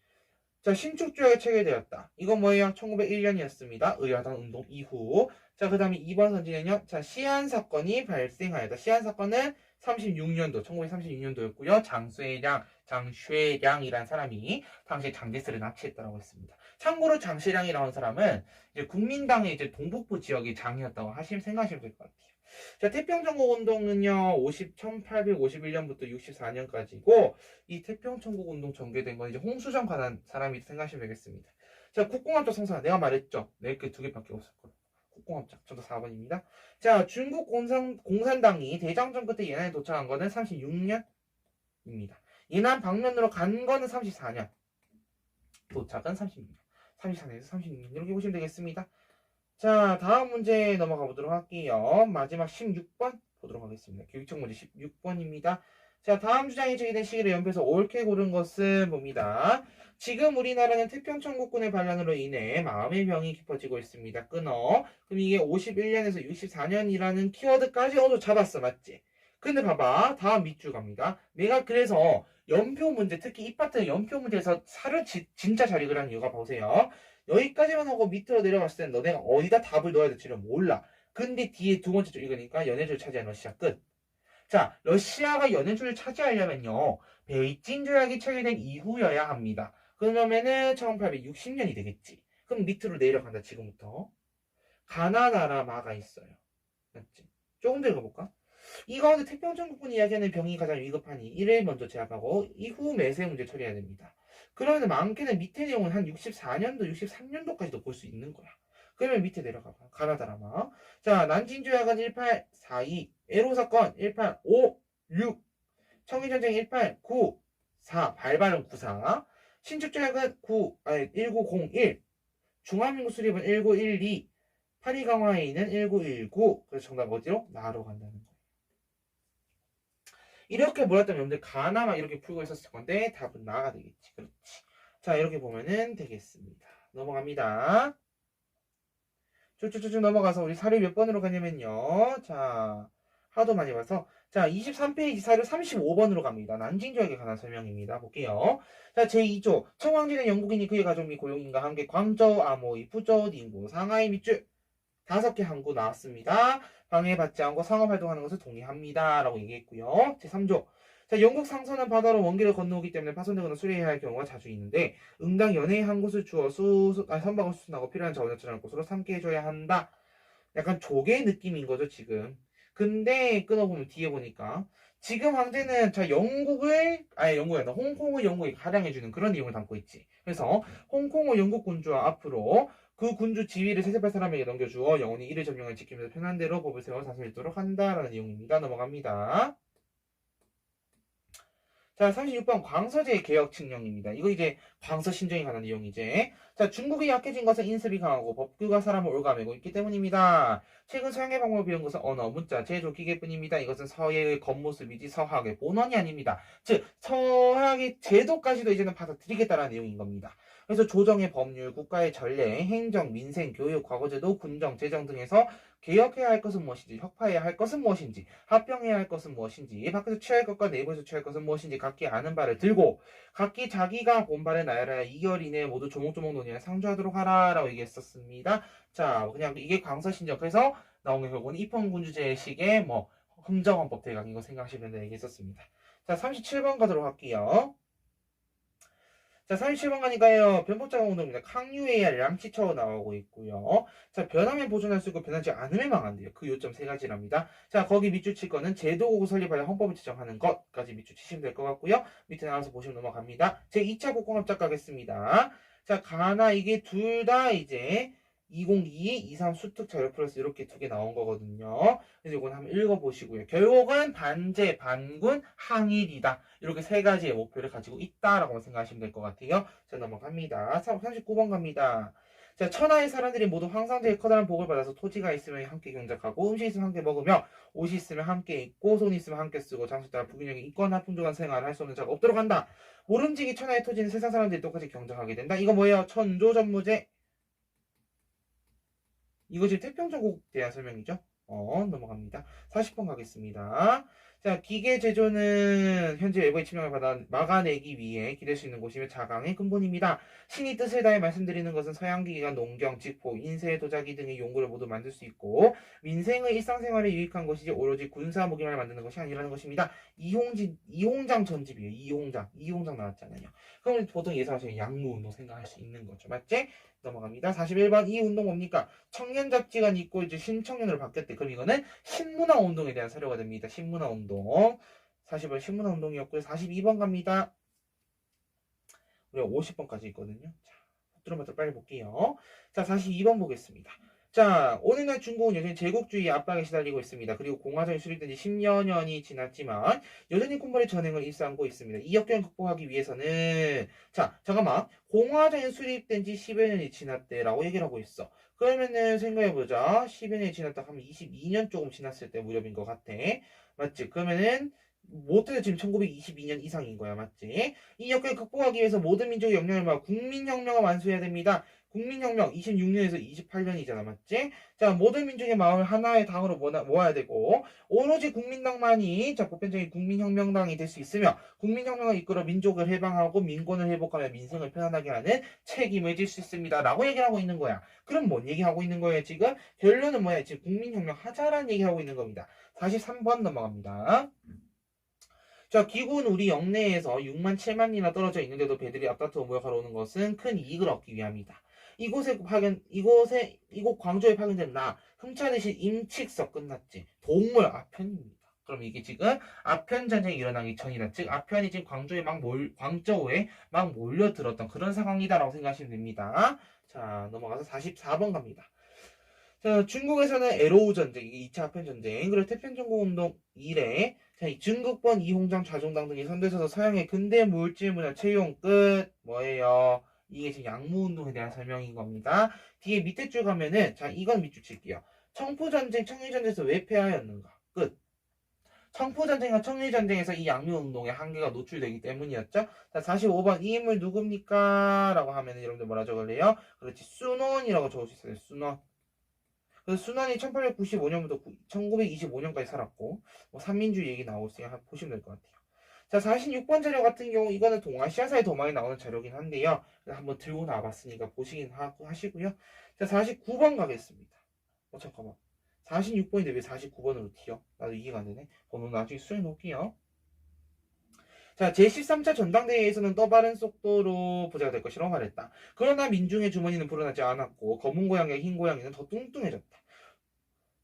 자, 신축조약이 체결되었다. 이건 뭐예요? 1901년이었습니다. 의아당 운동 이후. 자, 그 다음에 2번 선지는요. 자, 시안 사건이 발생하였다. 시안 사건은 1936년도였고요. 장쇠량이란 사람이 당시에 장제스를 납치했다고 했습니다. 참고로 장쇠량이라는 사람은 이제 국민당의 이제 동북부 지역의 장이었다고 생각하시면 될 것 같아요. 자, 태평천국운동은요, 1851년부터 64년까지고, 이 태평천국운동 전개된 건 이제 홍수정 관한 사람이 생각하시면 되겠습니다. 자, 국공합작 성사, 내가 말했죠. 네, 그 두 개밖에 없을 거예요. 중국공업장 정답 4번입니다. 자, 중국 공산당이 대장정 끝에 예난에 도착한 거는 36년입니다. 예난 방면으로 간 거는 34년. 도착은 36년. 34년에서 36년 이렇게 보시면 되겠습니다. 자, 다음 문제 넘어가 보도록 할게요. 마지막 16번 보도록 하겠습니다. 교육청 문제 16번입니다. 자, 다음 주장이 제기된 시기를 연표해서 옳게 고른 것은 봅니다. 지금 우리나라는 태평천국군의 반란으로 인해 마음의 병이 깊어지고 있습니다. 끊어. 그럼 이게 51년에서 64년이라는 키워드까지 어느 잡았어. 맞지? 근데 봐봐. 다음 밑줄 갑니다. 내가 그래서 연표 문제, 특히 이 파트 연표 문제에서 살을 진짜 잘 읽으라는 이유가 보세요. 여기까지만 하고 밑으로 내려갔을 땐 너네가 어디다 답을 넣어야 될지를 몰라. 근데 뒤에 두 번째 줄 읽으니까 연해줄 차지한 러시아 끝. 자, 러시아가 연해줄을 차지하려면요. 베이징 조약이 체결된 이후여야 합니다. 그러면은 1860년이 되겠지. 그럼 밑으로 내려간다, 지금부터. 가나다라마가 있어요. 맞지? 조금 더 읽어볼까? 이 가운데 태평천국군이 이야기하는 병이 가장 위급하니 이를 먼저 제압하고 이후 매세 문제 처리해야 됩니다. 그러면 많게는 밑에 내용은 한 64년도, 63년도까지도 볼 수 있는 거야. 그러면 밑에 내려가봐. 가나다라마. 자, 난징조약은 1842, 에로 사건 1856, 청일전쟁 1894, 발발은 94, 신축조약은 1901, 중화민국 수립은 1912, 파리 강화회의는 1919. 그래서 정답 어디로? 나로 간다는 거예요. 이렇게 몰았다면 여러분들 가나마 이렇게 풀고 있었을 건데 답은 나가 되겠지. 그렇지. 자, 이렇게 보면은 되겠습니다. 넘어갑니다. 쭉쭉쭉 넘어가서 우리 사료 몇 번으로 가냐면요. 자, 하도 많이 봐서 자, 23페이지 사료 35번으로 갑니다. 난징조약에 관한 설명입니다. 볼게요. 자, 제2조 청황진은 영국인이 그의 가족 및 고용인과 함께 광저우, 아모이, 푸저우, 닝고, 상하이 밑줄 5개 항구 나왔습니다. 방해받지 않고 상업활동하는 것을 동의합니다. 라고 얘기했고요. 제3조. 자, 영국 상선은 바다로 먼 길을 건너오기 때문에 파손되거나 수리해야 할 경우가 자주 있는데 응당 연해의 한 곳을 주어 선박을 수순하고 필요한 자원을 저장할 곳으로 삼게 해줘야 한다. 약간 조개 느낌인 거죠, 지금. 근데 끊어보면 뒤에 보니까 지금 황제는 자 영국을 아니 영국이 아니라 홍콩을 영국에 할양해주는 그런 내용을 담고 있지. 그래서 홍콩을 영국 군주와 앞으로 그 군주 지위를 세세팔 사람에게 넘겨주어 영원히 이를 점령을 지키면서 편한 대로 법을 세워 다스리도록 한다라는 내용입니다. 넘어갑니다. 자, 36번 광서제 개혁 칙령입니다. 이거 이제 광서 신정에 관한 내용이지. 자, 중국이 약해진 것은 인습이 강하고 법규가 사람을 올가매고 있기 때문입니다. 최근 서양의 방법을 배운 것은 언어, 문자, 제조, 기계뿐입니다. 이것은 서예의 겉모습이지 서학의 본원이 아닙니다. 즉, 서학의 제도까지도 이제는 받아들이겠다는 내용인 겁니다. 그래서 조정의 법률, 국가의 전례, 행정, 민생, 교육, 과거제도, 군정, 재정 등에서 개혁해야 할 것은 무엇인지, 혁파해야 할 것은 무엇인지, 합병해야 할 것은 무엇인지, 밖에서 취할 것과 내부에서 취할 것은 무엇인지 각기 아는 바를 들고 각기 자기가 본 바를 나열하여 2개월 이내에 모두 조목조목 논의해 상주하도록 하라라고 얘기했었습니다. 자, 그냥 이게 광서신정. 그래서 나온 게 결국은 입헌군주제식의 뭐 헌정헌법 대강 이거 생각하시면 된다 얘기했었습니다. 자, 37번 가도록 할게요. 자, 37번 가니까요. 변법자가 운동입니다. 강유AR 양치처 나오고 있고요. 자, 변하면 보존할 수 있고 변하지 않으면 망한대요. 그 요점 세 가지랍니다. 자, 거기 밑줄 칠 거는 제도국을 설립하여 헌법을 지정하는 것까지 밑줄 치시면 될 것 같고요. 밑에 나와서 보시면 넘어갑니다. 제 2차 국공합작 가겠습니다. 자, 가나 이게 둘 다 이제 2022, 23 수특 자료 플러스 이렇게 두 개 나온 거거든요. 그래서 이건 한번 읽어보시고요. 결국은 반제, 반군, 항일이다. 이렇게 세 가지의 목표를 가지고 있다라고 생각하시면 될 것 같아요. 자, 넘어갑니다. 39번 갑니다. 자, 천하의 사람들이 모두 황상제의 커다란 복을 받아서 토지가 있으면 함께 경작하고 음식 있으면 함께 먹으며 옷이 있으면 함께 입고 손이 있으면 함께 쓰고 장소에 따라 부균형이 있거나 풍족한 생활을 할 수 없는 자가 없도록 한다. 모름지기 천하의 토지는 세상 사람들이 똑같이 경작하게 된다. 이거 뭐예요? 천조전무제. 이거 지금 태평천국 대한 설명이죠? 넘어갑니다. 40번 가겠습니다. 자, 기계 제조는 현재 외부의 침략을 받아 막아내기 위해 기댈 수 있는 곳이며 자강의 근본입니다. 신이 뜻을 다해 말씀드리는 것은 서양 기계가 농경, 직포, 인쇄, 도자기 등의 용구를 모두 만들 수 있고 민생의 일상생활에 유익한 것이지 오로지 군사 무기만을 만드는 것이 아니라는 것입니다. 이홍장 전집이에요. 이홍장 나왔잖아요. 그럼 보통 예상하시는 양무 운동 생각할 수 있는 거죠. 맞지? 넘어갑니다. 41번 이 운동 뭡니까? 청년 잡지가 있고 이제 신청년으로 바뀌었대. 그럼 이거는 신문화 운동에 대한 사료가 됩니다. 신문화 운동. 40번 신문화 운동이었고요. 42번 갑니다. 우리가 50번까지 있거든요. 자, 뚜루마뚜 빨리 볼게요. 자, 42번 보겠습니다. 자, 오늘날 중국은 여전히 제국주의 압박에 시달리고 있습니다. 그리고 공화정이 수립된 지 10여 년이 지났지만 여전히 군벌의 전횡을 일삼고 있습니다. 이 역경을 극복하기 위해서는 자, 잠깐만. 공화정이 수립된 지 10여 년이 지났대라고 얘기를 하고 있어. 그러면은 생각해보자. 10여 년이 지났다 하면 22년 조금 지났을 때 무렵인 것 같아. 맞지? 그러면은 못해도 지금 1922년 이상인 거야. 맞지? 이 역경을 극복하기 위해서 모든 민족의 역량을 모아 국민혁명을 완수해야 됩니다. 국민혁명 26년에서 28년이잖아. 맞지? 자, 모든 민족의 마음을 하나의 당으로 모아야 되고 오로지 국민당만이 자, 보편적인 국민혁명당이 될 수 있으며 국민혁명을 이끌어 민족을 해방하고 민권을 회복하며 민생을 편안하게 하는 책임을 질 수 있습니다. 라고 얘기를 하고 있는 거야. 그럼 뭔 얘기하고 있는 거예요? 지금 결론은 뭐야? 지금 국민혁명 하자라는 얘기를 하고 있는 겁니다. 43번 넘어갑니다. 자, 기구는 우리 영내에서 6만 7만이나 떨어져 있는데도 배들이 앞다투어 모여가러 오는 것은 큰 이익을 얻기 위함이다. 이곳 광주에 파견된 나, 흠차듯이 임칙서 끝났지. 동물 아편입니다. 그럼 이게 지금 아편 전쟁이 일어나기 전이다. 즉, 아편이 지금 광저우에 막 몰려들었던 그런 상황이다라고 생각하시면 됩니다. 자, 넘어가서 44번 갑니다. 자, 중국에서는 에로우 전쟁, 이게 2차 아편 전쟁, 그리고 태평전공운동 이래, 자, 중국번 이홍장 좌종당 등이 선두에서서 서양의 근대 물질 문화 채용 끝 뭐예요? 이게 지금 양무운동에 대한 설명인 겁니다. 뒤에 밑에 줄 가면은 자, 이건 밑줄 칠게요. 청포전쟁, 청일전쟁에서 왜 패하였는가? 끝. 청포전쟁과 청일전쟁에서 이 양무운동의 한계가 노출되기 때문이었죠. 자, 45번 이 인물 누굽니까? 라고 하면은 여러분들 뭐라 적을래요? 그렇지, 순원이라고 적을 수 있어요. 순원. 그래서 순환이 1895년부터 1925년까지 살았고 뭐 삼민주의 얘기 나오시면 보시면 될 것 같아요. 자, 46번 자료 같은 경우 이거는 동아시아사에 더 많이 나오는 자료긴 한데요. 한번 들고 나와봤으니까 보시긴 하시고요. 자, 49번 가겠습니다. 잠깐만. 46번인데 왜 49번으로 튀어? 나도 이해가 안 되네. 번호 나중에 수정해 놓을게요. 자, 제13차 전당대회에서는 더 빠른 속도로 부자가 될 것이라고 말했다. 그러나 민중의 주머니는 불어나지 않았고 검은 고양이와 흰 고양이는 더 뚱뚱해졌다.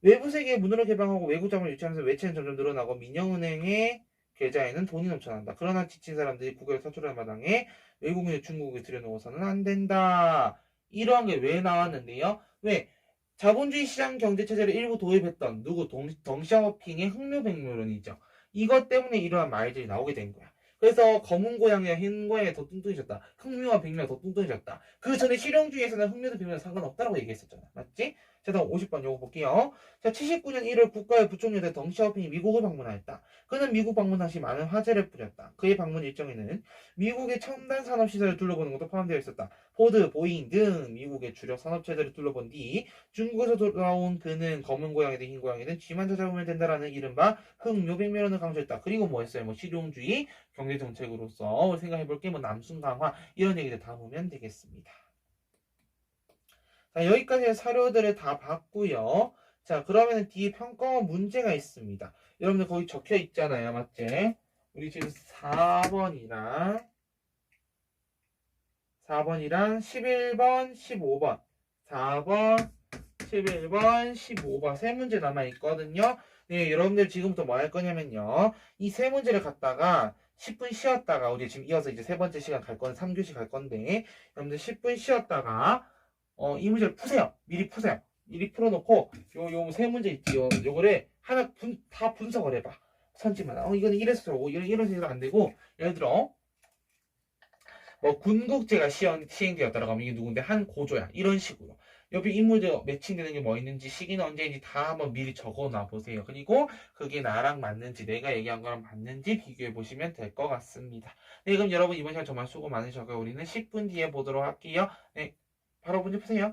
외부 세계의 문으로 개방하고 외국 자본을 유치하면서 외채는 점점 늘어나고 민영은행의 계좌에는 돈이 넘쳐난다. 그러나 지친 사람들이 국외를 탈출하는 마당에 외국인을 중국에 들여놓아서는 안 된다. 이러한 게 왜 나왔는데요? 왜? 자본주의 시장 경제 체제를 일부 도입했던 누구 덩샤오핑의 흑묘백묘론이죠. 이것 때문에 이러한 말들이 나오게 된 거야. 그래서 검은 고양이와 흰 고양이가 더 뚱뚱해졌다. 흑묘와 백묘가 더 뚱뚱해졌다. 그 전에 실용주의에서는 흑묘도 백묘도 상관없다라고 얘기했었잖아. 맞지? 자, 다음 50번 요거 볼게요. 자, 79년 1월 국가의 부총리였던 덩샤오핑이 미국을 방문하였다. 그는 미국 방문 당시 많은 화제를 뿌렸다. 그의 방문 일정에는 미국의 첨단 산업시설을 둘러보는 것도 포함되어 있었다. 포드, 보잉 등 미국의 주력 산업체들을 둘러본 뒤 중국에서 돌아온 그는 검은 고양이든 흰 고양이든 쥐만 찾아보면 된다라는 이른바 흑묘백묘론을 강조했다. 그리고 뭐 했어요? 뭐 실용주의 경제정책으로서 생각해볼 게 뭐 남순 강화 이런 얘기들 다 보면 되겠습니다. 자, 여기까지 사료들을 다 봤고요. 자, 그러면 뒤에 평가원 문제가 있습니다. 여러분들 거기 적혀 있잖아요. 맞지? 우리 지금 4번이랑 11번, 15번. 4번, 11번, 15번. 세 문제 남아있거든요. 네, 여러분들 지금부터 뭐 할 거냐면요. 이 세 문제를 갖다가 10분 쉬었다가 우리 지금 이어서 이제 세 번째 시간 갈 건데 3교시 갈 건데 여러분들 10분 쉬었다가 이 문제를 푸세요. 미리 푸세요. 미리 풀어놓고 요 세 문제 있지요. 요거를 하나 다 분석을 해봐. 선지마다. 이거는 이래서 이래서 안 되고 예를 들어 뭐 군국제가 시행되었다라고 하면 이게 누군데 한 고조야. 이런 식으로. 옆에 인물들 매칭되는 게 뭐 있는지 시기는 언제인지 다 한번 미리 적어놔 보세요. 그리고 그게 나랑 맞는지 내가 얘기한 거랑 맞는지 비교해 보시면 될 것 같습니다. 네, 그럼 여러분 이번 시간 정말 수고 많으셨고요. 우리는 10분 뒤에 보도록 할게요. 네, 바로 문제 푸세요.